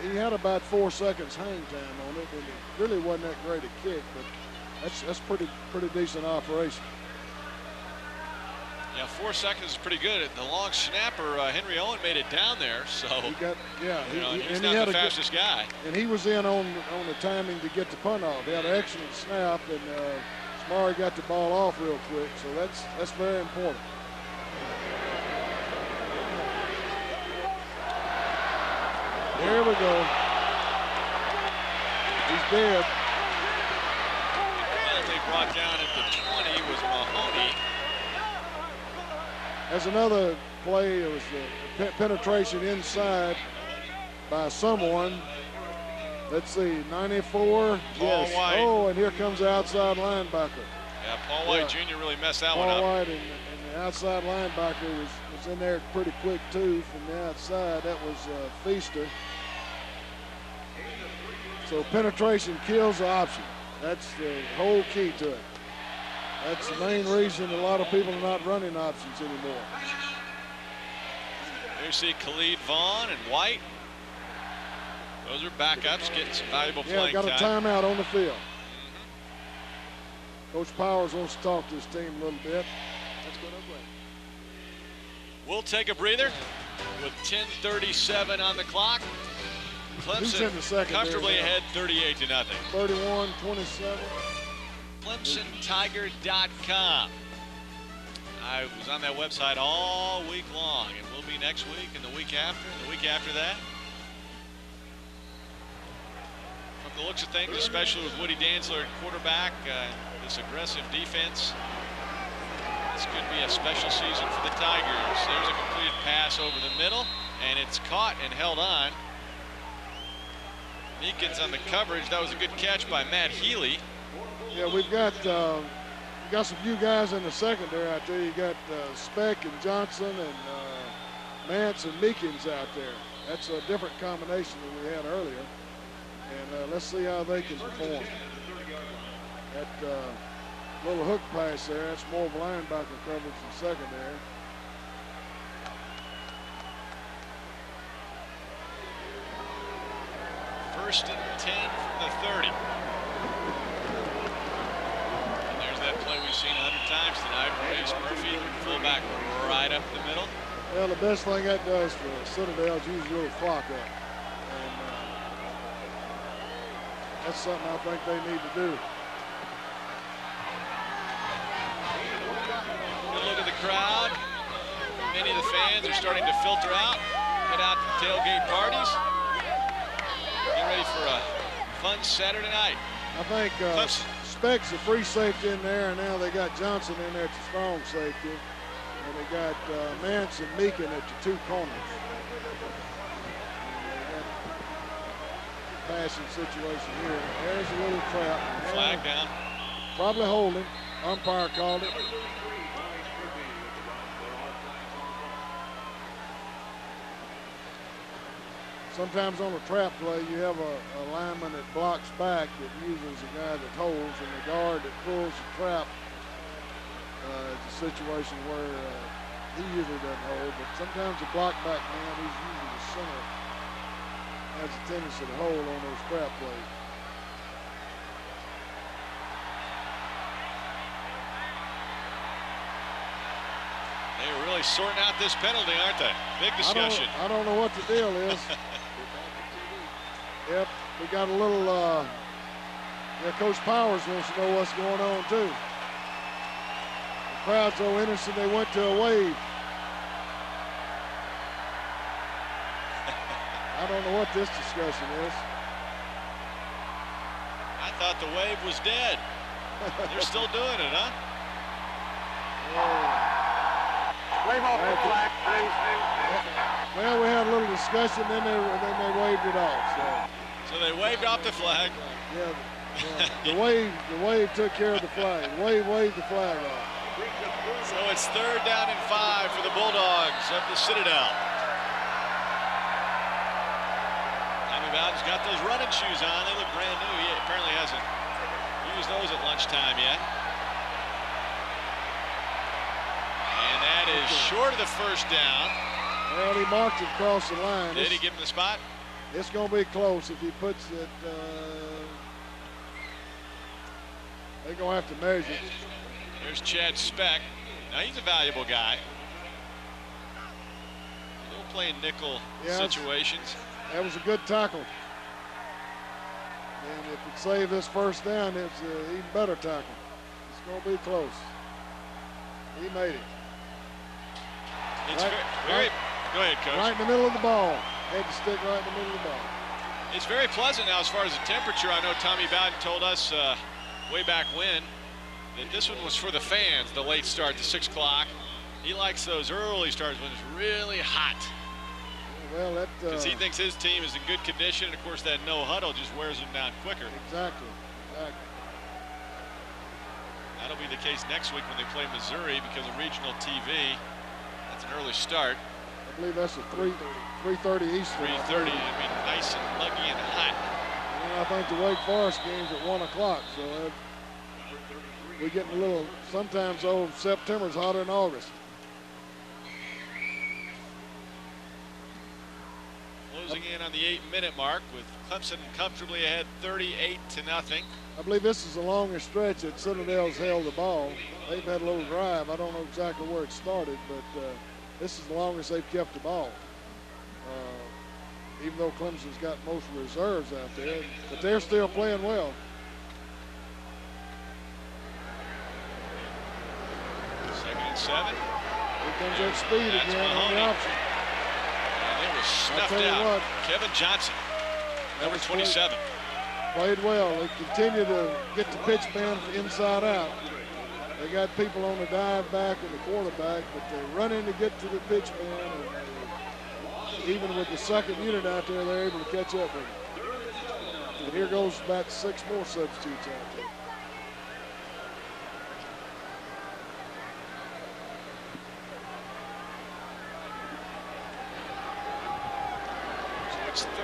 Speaker 2: he had about 4 seconds hang time on it, and it really wasn't that great a kick, but that's pretty decent operation.
Speaker 1: Yeah, 4 seconds is pretty good. The long snapper, Henry Owen, made it down there, so
Speaker 2: he got, yeah,
Speaker 1: he's not the fastest guy.
Speaker 2: And he was in on the timing to get the punt off. He had an excellent snap, and Smari got the ball off real quick, so that's very important. There we go. He's dead.
Speaker 1: Finally brought down at the 20 was Mahoney.
Speaker 2: There's another play. It was a penetration inside by someone. Let's see, 94.
Speaker 1: Paul White.
Speaker 2: Oh, and here comes the outside linebacker.
Speaker 1: Yeah, Paul White Jr. really messed that one up.
Speaker 2: Paul White and the outside linebacker was in there pretty quick too from the outside. That was Feaster. So penetration kills the option. That's the whole key to it. That's the main reason a lot of people are not running options anymore.
Speaker 1: There you see Khalid Vaughn and White. Those are backups getting some valuable playing time.
Speaker 2: Yeah, got a timeout on the field. Coach Powers wants to talk to his team a little bit. Let's go that way.
Speaker 1: We'll take a breather with 10:37 on the clock. Clemson comfortably ahead 38-0.
Speaker 2: 31-27.
Speaker 1: ClemsonTiger.com. I was on that website all week long, and we'll be next week and the week after and the week after that. From the looks of things, especially with Woody Dantzler at quarterback, this aggressive defense, this could be a special season for the Tigers. There's a completed pass over the middle, and it's caught and held on. Meekins on the coverage. That was a good catch by Matt Healy.
Speaker 2: Yeah, we've got some new guys in the secondary out there. You got Speck and Johnson and Mance and Meekins out there. That's a different combination than we had earlier. And let's see how they can perform. That little hook pass there, that's more of linebacker coverage than secondary.
Speaker 1: First and 10 from the 30. And there's that play we've seen 100 times tonight. Ace Murphy, fullback right up the middle.
Speaker 2: Well, the best thing that does for Citadel is use a little clock up. And that's something I think they need to do.
Speaker 1: Good look at the crowd. Many of the fans are starting to filter out, head out to tailgate parties. Get ready for a fun Saturday night.
Speaker 2: I think Speck's a free safety in there, and now they got Johnson in there at the strong safety. And they got Mance and Meekin at the two corners. Passing situation here. There's a little trap.
Speaker 1: Flag down.
Speaker 2: Probably holding. Umpire called it. Sometimes on a trap play, you have a lineman that blocks back that uses a guy that holds, and the guard that pulls the trap. It's a situation where he usually doesn't hold, but sometimes the block back man, who's usually the center, has a tendency to hold on those trap plays.
Speaker 1: They're really sorting out this penalty, aren't they? Big discussion.
Speaker 2: I don't know what the deal is. Yep, we got a little, yeah, Coach Powers wants to know what's going on too. The crowd's so innocent they went to a wave. I don't know what this discussion is.
Speaker 1: I thought the wave was dead. They're still doing it, huh?
Speaker 3: Wave off the flag, please.
Speaker 2: Well, we had a little discussion, then they waved it off.
Speaker 1: So they waved off the flag.
Speaker 2: Yeah, the wave took care of the flag. Waved the flag off.
Speaker 1: So it's 3rd down and 5 for the Bulldogs of the Citadel. Tommy Bowden's got those running shoes on. They look brand new. He apparently hasn't used those at lunchtime yet. And that is short of the first down.
Speaker 2: Well, he marked it across the line.
Speaker 1: Did he give him the spot?
Speaker 2: It's going to be close if he puts it. They're going to have to measure it.
Speaker 1: There's Chad Speck. Now he's a valuable guy. He'll play in nickel situations.
Speaker 2: That was a good tackle. And if it saved this first down, it's an even better tackle. It's going to be close. He made it.
Speaker 1: It's very go ahead, Coach.
Speaker 2: Right in the middle of the ball. Had to stick right in the middle of the ball.
Speaker 1: It's very pleasant now as far as the temperature. I know Tommy Bowden told us way back when that this one was for the fans, the late start, the 6 o'clock. He likes those early starts when it's really hot.
Speaker 2: Well, that
Speaker 1: because he thinks his team is in good condition, and of course that no huddle just wears them down quicker.
Speaker 2: Exactly.
Speaker 1: That'll be the case next week when they play Missouri because of regional TV. That's an early start.
Speaker 2: I believe that's a 3:30 Eastern.
Speaker 1: 3:30. It'll be nice and muggy and hot.
Speaker 2: And I think the Wake Forest game's at 1 o'clock, so we're getting a little. Sometimes September's hotter than August.
Speaker 1: Closing in on the 8-minute mark with Clemson comfortably ahead 38-0.
Speaker 2: I believe this is the longest stretch that Citadel's held the ball. They've had a little drive. I don't know exactly where it started, but this is the longest they've kept the ball. Even though Clemson's got most reserves out there, but they're still playing well.
Speaker 1: Second and 7.
Speaker 2: Here comes that speed again on the option.
Speaker 1: And it was snuffed out. Kevin Johnson, number 27.
Speaker 2: Played well. They continue to get the pitch man inside out. They got people on the dive back and the quarterback, but they're running to get to the pitch man. And even with the second unit out there, they're able to catch up with it. And here goes about 6 more substitutes out there.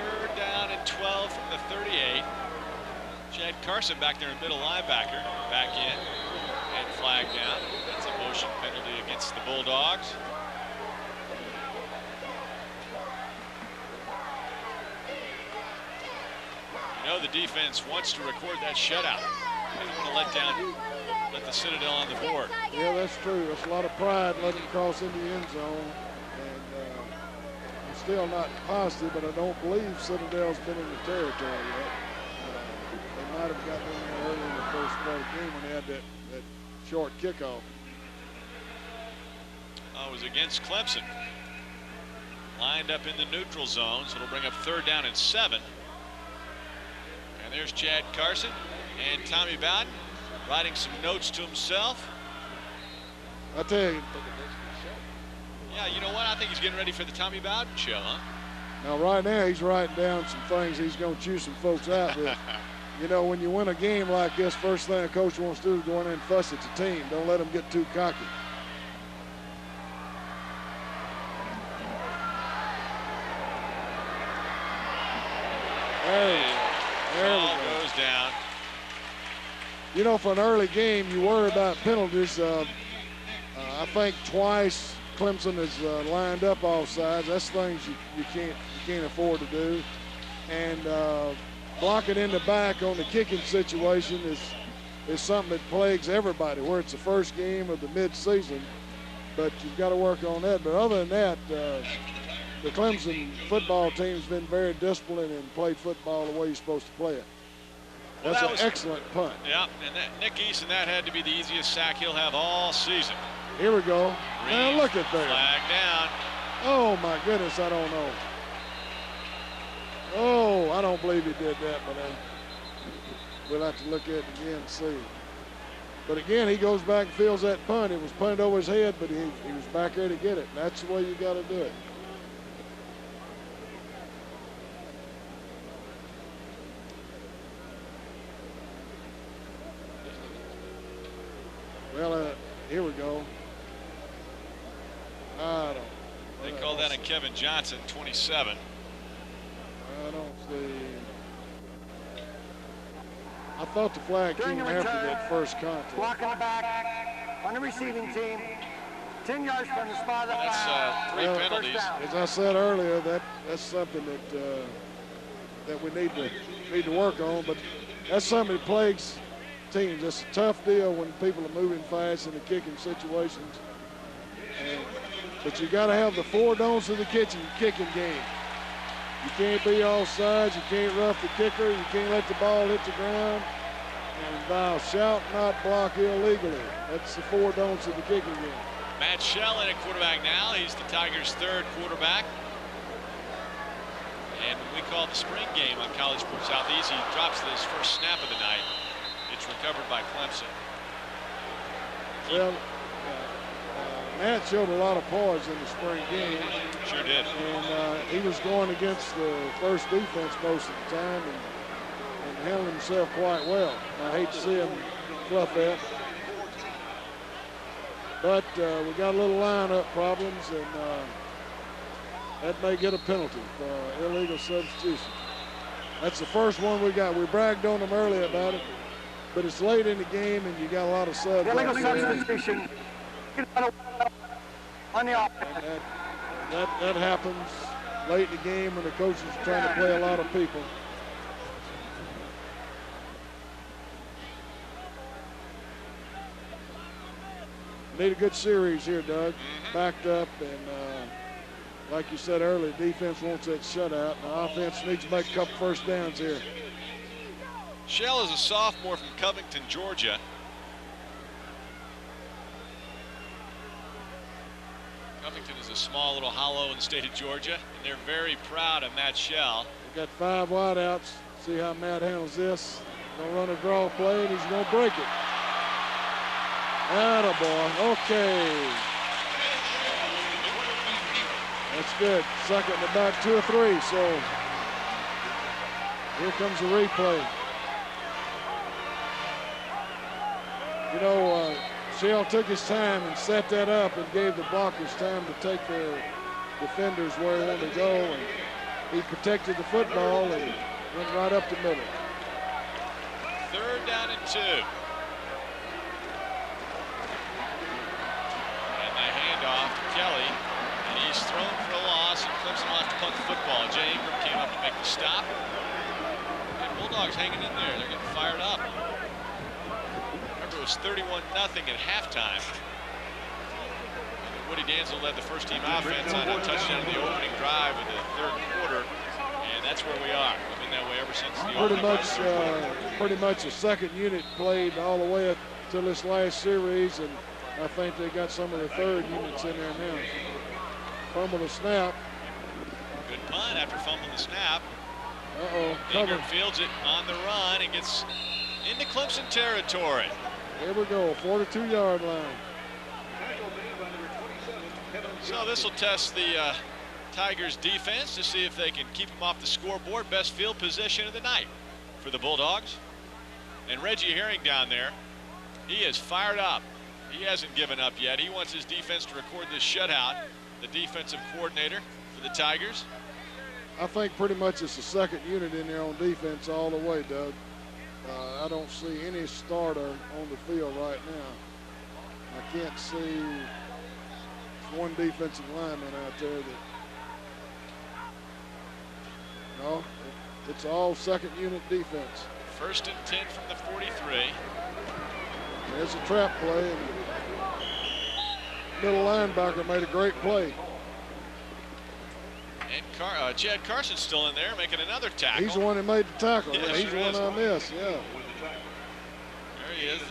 Speaker 4: Third down and 12 from the 38. Chad Carson back there in middle linebacker. Back in and flag down. That's a motion penalty against the Bulldogs. You know the defense wants to record that shutout. They don't want to let the Citadel on the board.
Speaker 2: Yeah, that's true. There's a lot of pride letting them cross into the end zone. And I'm still not positive, but I don't believe Citadel's been in the territory yet. They might have gotten in there early in the first part of the game when they had that short kickoff.
Speaker 4: It was against Clemson. Lined up in the neutral zone, so it'll bring up third down and 7. And there's Chad Carson and Tommy Bowden writing some notes to himself.
Speaker 2: I tell you.
Speaker 4: Yeah, you know what? I think he's getting ready for the Tommy Bowden show, huh?
Speaker 2: Now, right now, he's writing down some things he's going to chew some folks out with. You know, when you win a game like this, first thing a coach wants to do is go in there and fuss at the team. Don't let them get too cocky. There we go.
Speaker 4: Goes down.
Speaker 2: You know, for an early game, you worry about penalties. I think twice Clemson has lined up offsides. That's things you can't afford to do. And blocking in the back on the kicking situation is something that plagues everybody, where it's the first game of the mid-season. But you've got to work on that. But other than that, the Clemson football team's been very disciplined and played football the way you're supposed to play it. That's an excellent punt.
Speaker 4: Yeah, and Nick Eason, that had to be the easiest sack he'll have all season.
Speaker 2: Here we go. Now look at there.
Speaker 4: Flag down.
Speaker 2: Oh, my goodness, I don't know. Oh, I don't believe he did that, but we'll have to look at it again and see. But again, he goes back and feels that punt. It was punted over his head, but he was back there to get it. That's the way you got to do it. Well, here we go.
Speaker 4: They call that on Kevin Johnson, 27.
Speaker 2: I don't see. I thought the flag came after that first contact.
Speaker 3: Blocking the back on the receiving team. 10 yards from the spot of the
Speaker 4: That's 3 penalties.
Speaker 2: As I said earlier, that's something that we need to work on. But that's something that plagues teams. It's a tough deal when people are moving fast in the kicking situations. But you got to have the 4 don'ts of the kicking game. You can't be offsides. You can't rough the kicker. You can't let the ball hit the ground. And thou shalt not block illegally. That's the 4 don'ts of the kicking game.
Speaker 4: Matt Shell in at quarterback now. He's the Tigers' 3rd quarterback. And when we call the spring game on College Sports Southeast, he drops his first snap of the night. It's recovered by Clemson.
Speaker 2: Well, Matt showed a lot of poise in the spring game.
Speaker 4: Sure did.
Speaker 2: And he was going against the first defense most of the time and handled himself quite well. I hate to see him fluff that. But we got a little lineup problems, and that may get a penalty for illegal substitution. That's the first one we got. We bragged on them earlier about it, but it's late in the game, and you got a lot of subs.
Speaker 3: Illegal substitution on the offense.
Speaker 2: That happens late in the game when the coaches are trying to play a lot of people. Need a good series here, Doug. Backed up, and like you said earlier, defense wants that shutout. And the offense needs to make a couple first downs here.
Speaker 4: Shell is a sophomore from Covington, Georgia. Covington is a small little hollow in the state of Georgia, and they're very proud of Matt Shell.
Speaker 2: We got 5 wideouts. See how Matt handles this. Gonna run a draw play, and he's gonna break it. Attaboy. Okay. That's good. Second and about 2 or 3. So here comes the replay. You know, Shell took his time and set that up and gave the blockers time to take their defenders where they wanted to go. And he protected the football and went right up the middle.
Speaker 4: 3rd down and 2. And the handoff to Kelly. And he's thrown for a loss, and Clemson will have to punt the football. Jay Ingram came up to make the stop. And Bulldogs hanging in there. They're getting fired up. Remember, it was 31-0 at halftime. Woody Danzel led the first team offense on a touchdown in the opening drive of the 3rd quarter. And that's where we are. We've been that way ever since the opening.
Speaker 2: Pretty much the second unit played all the way up to this last series, and I think they got some of the 3rd units in there now. Fumble the snap.
Speaker 4: Good punt after fumbling the snap.
Speaker 2: Cover.
Speaker 4: Fields it on the run and gets into Clemson territory.
Speaker 2: There we go, 42-yard line.
Speaker 4: So this will test the Tigers defense to see if they can keep them off the scoreboard. Best field position of the night for the Bulldogs. And Reggie Herring down there, he is fired up. He hasn't given up yet. He wants his defense to record this shutout. The defensive coordinator for the Tigers.
Speaker 2: I think pretty much it's the second unit in there on defense all the way, Doug. I don't see any starter on the field right now. I can't see one defensive lineman out there that. No, it's all second unit defense.
Speaker 4: 1st and 10 from the 43.
Speaker 2: There's a trap play, and middle linebacker made a great play.
Speaker 4: And Chad Carson's still in there making another tackle.
Speaker 2: He's the one that made the tackle.
Speaker 4: Yeah,
Speaker 2: he's the one I missed. Yeah.
Speaker 4: There he is.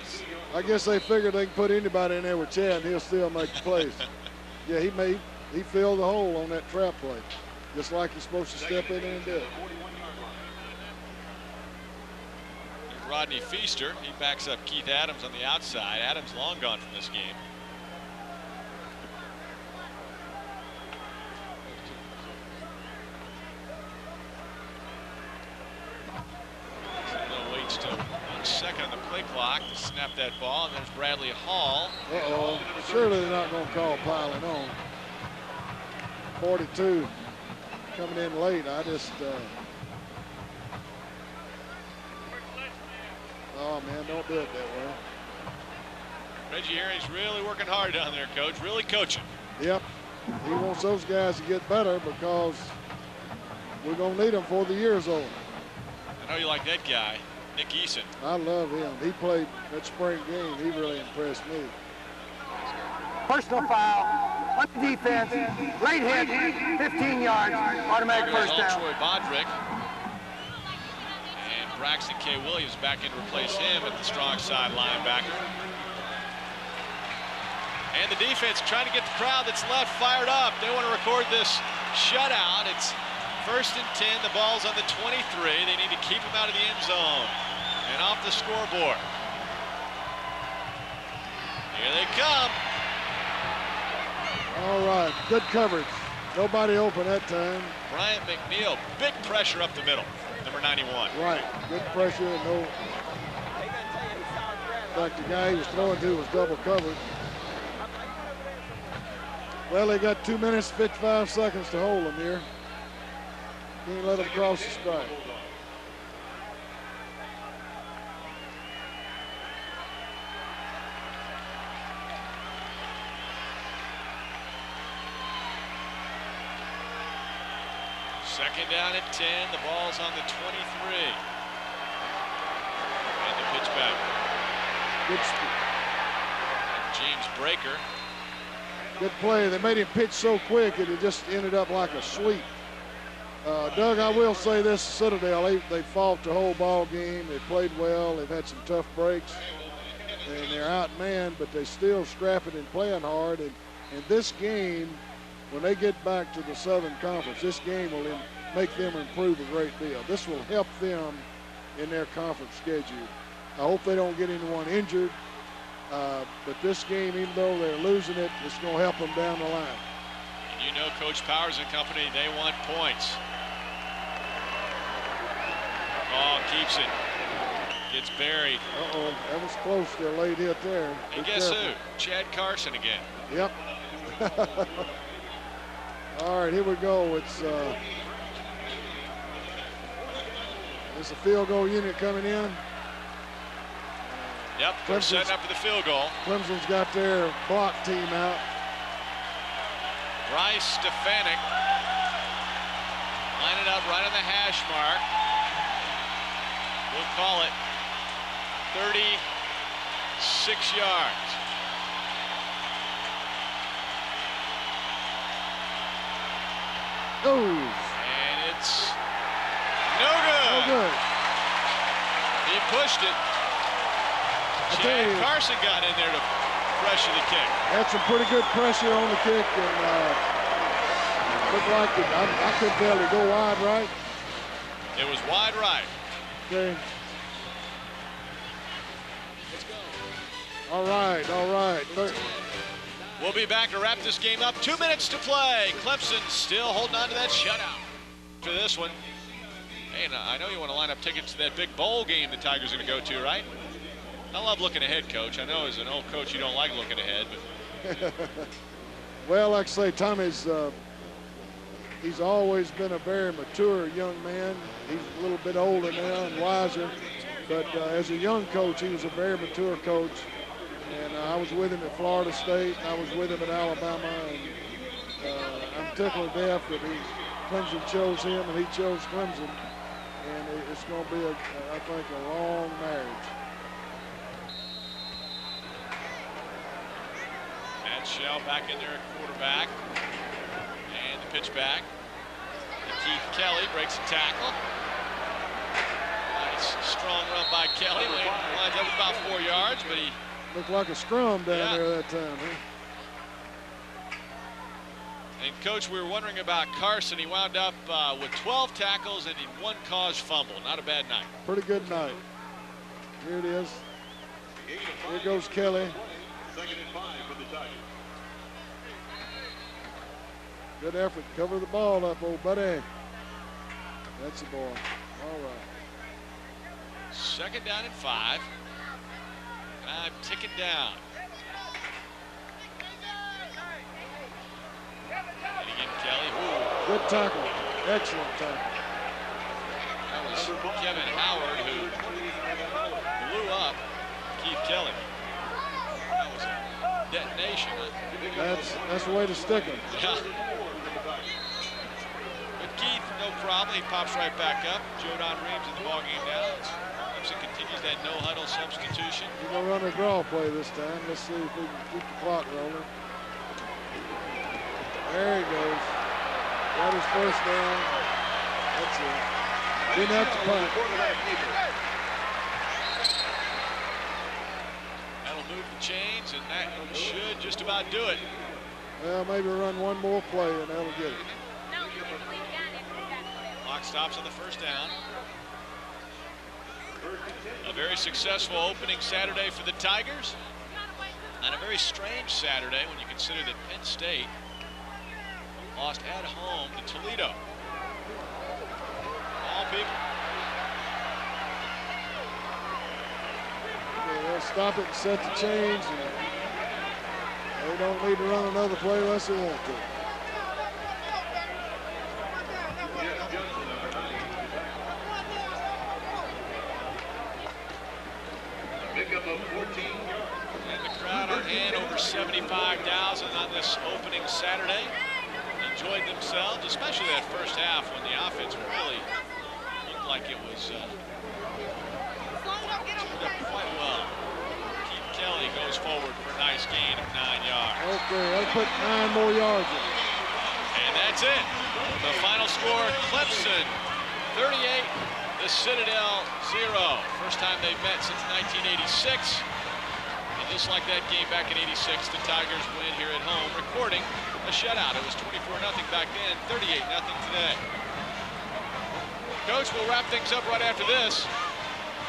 Speaker 2: I guess they figured they can put anybody in there with Chad and he'll still make the plays. Yeah, he filled the hole on that trap play, just like he's supposed to step in there and do it.
Speaker 4: Rodney Feaster, he backs up Keith Adams on the outside. Adams long gone from this game. Citadel waits till 1 second on the play clock to snap that ball, and there's Bradley Hall.
Speaker 2: Surely they're not going to call piling on. 42 coming in late. Oh, man, don't do it that way.
Speaker 4: Reggie Herring's really working hard down there, Coach. Really coaching.
Speaker 2: Yep. He wants those guys to get better because we're going to need them before the year's over.
Speaker 4: I know you like that guy, Nick Eason.
Speaker 2: I love him. He played that spring game. He really impressed me.
Speaker 3: Personal foul on defense. Late hit, 15 yards, automatic first down.
Speaker 4: Troy Bodrick. And Braxton K. Williams back in to replace him at the strong side linebacker. And the defense trying to get the crowd that's left fired up. They want to record this shutout. It's 1st and 10. The ball's on the 23. They need to keep him out of the end zone and off the scoreboard. Here they come.
Speaker 2: All right, good coverage. Nobody open that time.
Speaker 4: Brian McNeil, big pressure up the middle, number 91.
Speaker 2: Right, good pressure. No. In fact, the guy he was throwing to was double covered. Well, they got 2 minutes, 55 seconds to hold them here. Can't let them cross the strike.
Speaker 4: Second down at 10. The ball's on the 23. And the pitch back.
Speaker 2: Good
Speaker 4: James Breaker.
Speaker 2: Good play. They made him pitch so quick it just ended up like a sweep. Doug, I will say this, Citadel, they fought the whole ball game. They played well. They've had some tough breaks. And they're outmanned, but they still scrapping and playing hard. And this game, when they get back to the Southern Conference, this game will make them improve a great deal. This will help them in their conference schedule. I hope they don't get anyone injured. But this game, even though they're losing it, it's going to help them down the line.
Speaker 4: And you know Coach Powers and company, they want points. Ball keeps it. Gets buried.
Speaker 2: Uh-oh, that was close to a late hit there.
Speaker 4: And guess who? Chad Carson again.
Speaker 2: Yep. All right, here we go. It's It's a field goal unit coming in.
Speaker 4: Yep, they're setting up for the field goal.
Speaker 2: Clemson's got their block team out.
Speaker 4: Bryce Stefanik line it up right on the hash mark. We'll call it 36 yards.
Speaker 2: Oh.
Speaker 4: And it's no good.
Speaker 2: No good.
Speaker 4: He pushed it. Chad Carson got in there to pressure the kick.
Speaker 2: Had some pretty good pressure on the kick, and looked like I couldn't tell it go wide right.
Speaker 4: It was wide right.
Speaker 2: Okay. All right.
Speaker 4: We'll be back to wrap this game up. 2 minutes to play. Clemson still holding on to that shutout. For this one, hey, I know you want to line up tickets to that big bowl game the Tigers are going to go to, right? I love looking ahead, Coach. I know as an old coach you don't like looking ahead, but
Speaker 2: well, like I say, Tommy's he's always been a very mature young man. He's a little bit older now and wiser, but as a young coach, he was a very mature coach. And I was with him at Florida State, and I was with him at Alabama, and I'm tickled to death that Clemson chose him and he chose Clemson, and it's going to be, I think, a long marriage.
Speaker 4: Matt Shell back in there at quarterback, and the pitch back. And Keith Kelly breaks a tackle. Nice strong run by Kelly. Lines up about 4 yards, but he
Speaker 2: looked like a scrum down there that time, huh?
Speaker 4: And Coach, we were wondering about Carson. He wound up with 12 tackles and one caused fumble. Not a bad night.
Speaker 2: Pretty good night. Here it is. Here goes Kelly.
Speaker 5: 2nd and 5 for the Tigers.
Speaker 2: Good effort. Cover the ball up, old buddy. That's the ball. All right.
Speaker 4: 2nd down and 5. I'm ticking down. And again, Kelly. Ooh.
Speaker 2: Good tackle. Excellent tackle.
Speaker 4: That was Kevin Howard who blew up Keith Kelly. That was a detonation.
Speaker 2: That's the way to stick him.
Speaker 4: Yeah. But Keith, no problem. He pops right back up. Jordan Reeves in the ballgame now. Clemson continues that no-huddle substitution.
Speaker 2: We're going to run a draw play this time. Let's see if we can keep the clock rolling. There he goes. Got his first down. That's it. Didn't have to punt.
Speaker 4: That'll move the chains, and that should just about do it.
Speaker 2: Well, maybe run one more play, and that'll get it.
Speaker 4: Clock stops on the 1st down. A very successful opening Saturday for the Tigers, and a very strange Saturday when you consider that Penn State lost at home to Toledo. All people.
Speaker 2: Okay, they'll stop it and set the chains. And they don't need to run another play unless they want to.
Speaker 4: And the crowd on hand, over 75,000 on this opening Saturday. Enjoyed themselves, especially that first half when the offense really looked like it was tuned up quite well. Keith Kelly goes forward for a nice gain of 9 yards.
Speaker 2: Okay, I'll put 9 more yards in.
Speaker 4: And that's it. The final score, Clemson 38, the Citadel 0. First time they've met since 1986. And just like that game back in '86, the Tigers win here at home, recording a shutout. It was 24-0 back then, 38-0 today. Coach, we'll wrap things up right after this.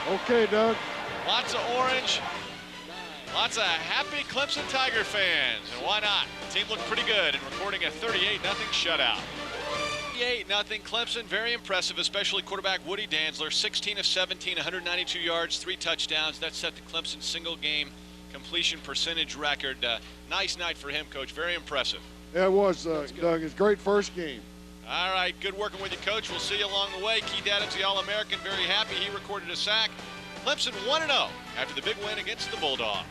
Speaker 2: Okay, Doug.
Speaker 4: Lots of orange, lots of happy Clemson Tiger fans, and why not? The team looked pretty good in recording a 38-0 shutout. 38-0 Clemson, very impressive, especially quarterback Woody Dantzler, 16 of 17, 192 yards, 3 touchdowns. That set the Clemson single-game completion percentage record. Nice night for him, Coach. Very impressive.
Speaker 2: Yeah, it was, Doug. It's a great first game.
Speaker 4: All right, good working with you, Coach. We'll see you along the way. Keith Adams, the All-American, very happy he recorded a sack. Clemson 1-0 after the big win against the Bulldogs.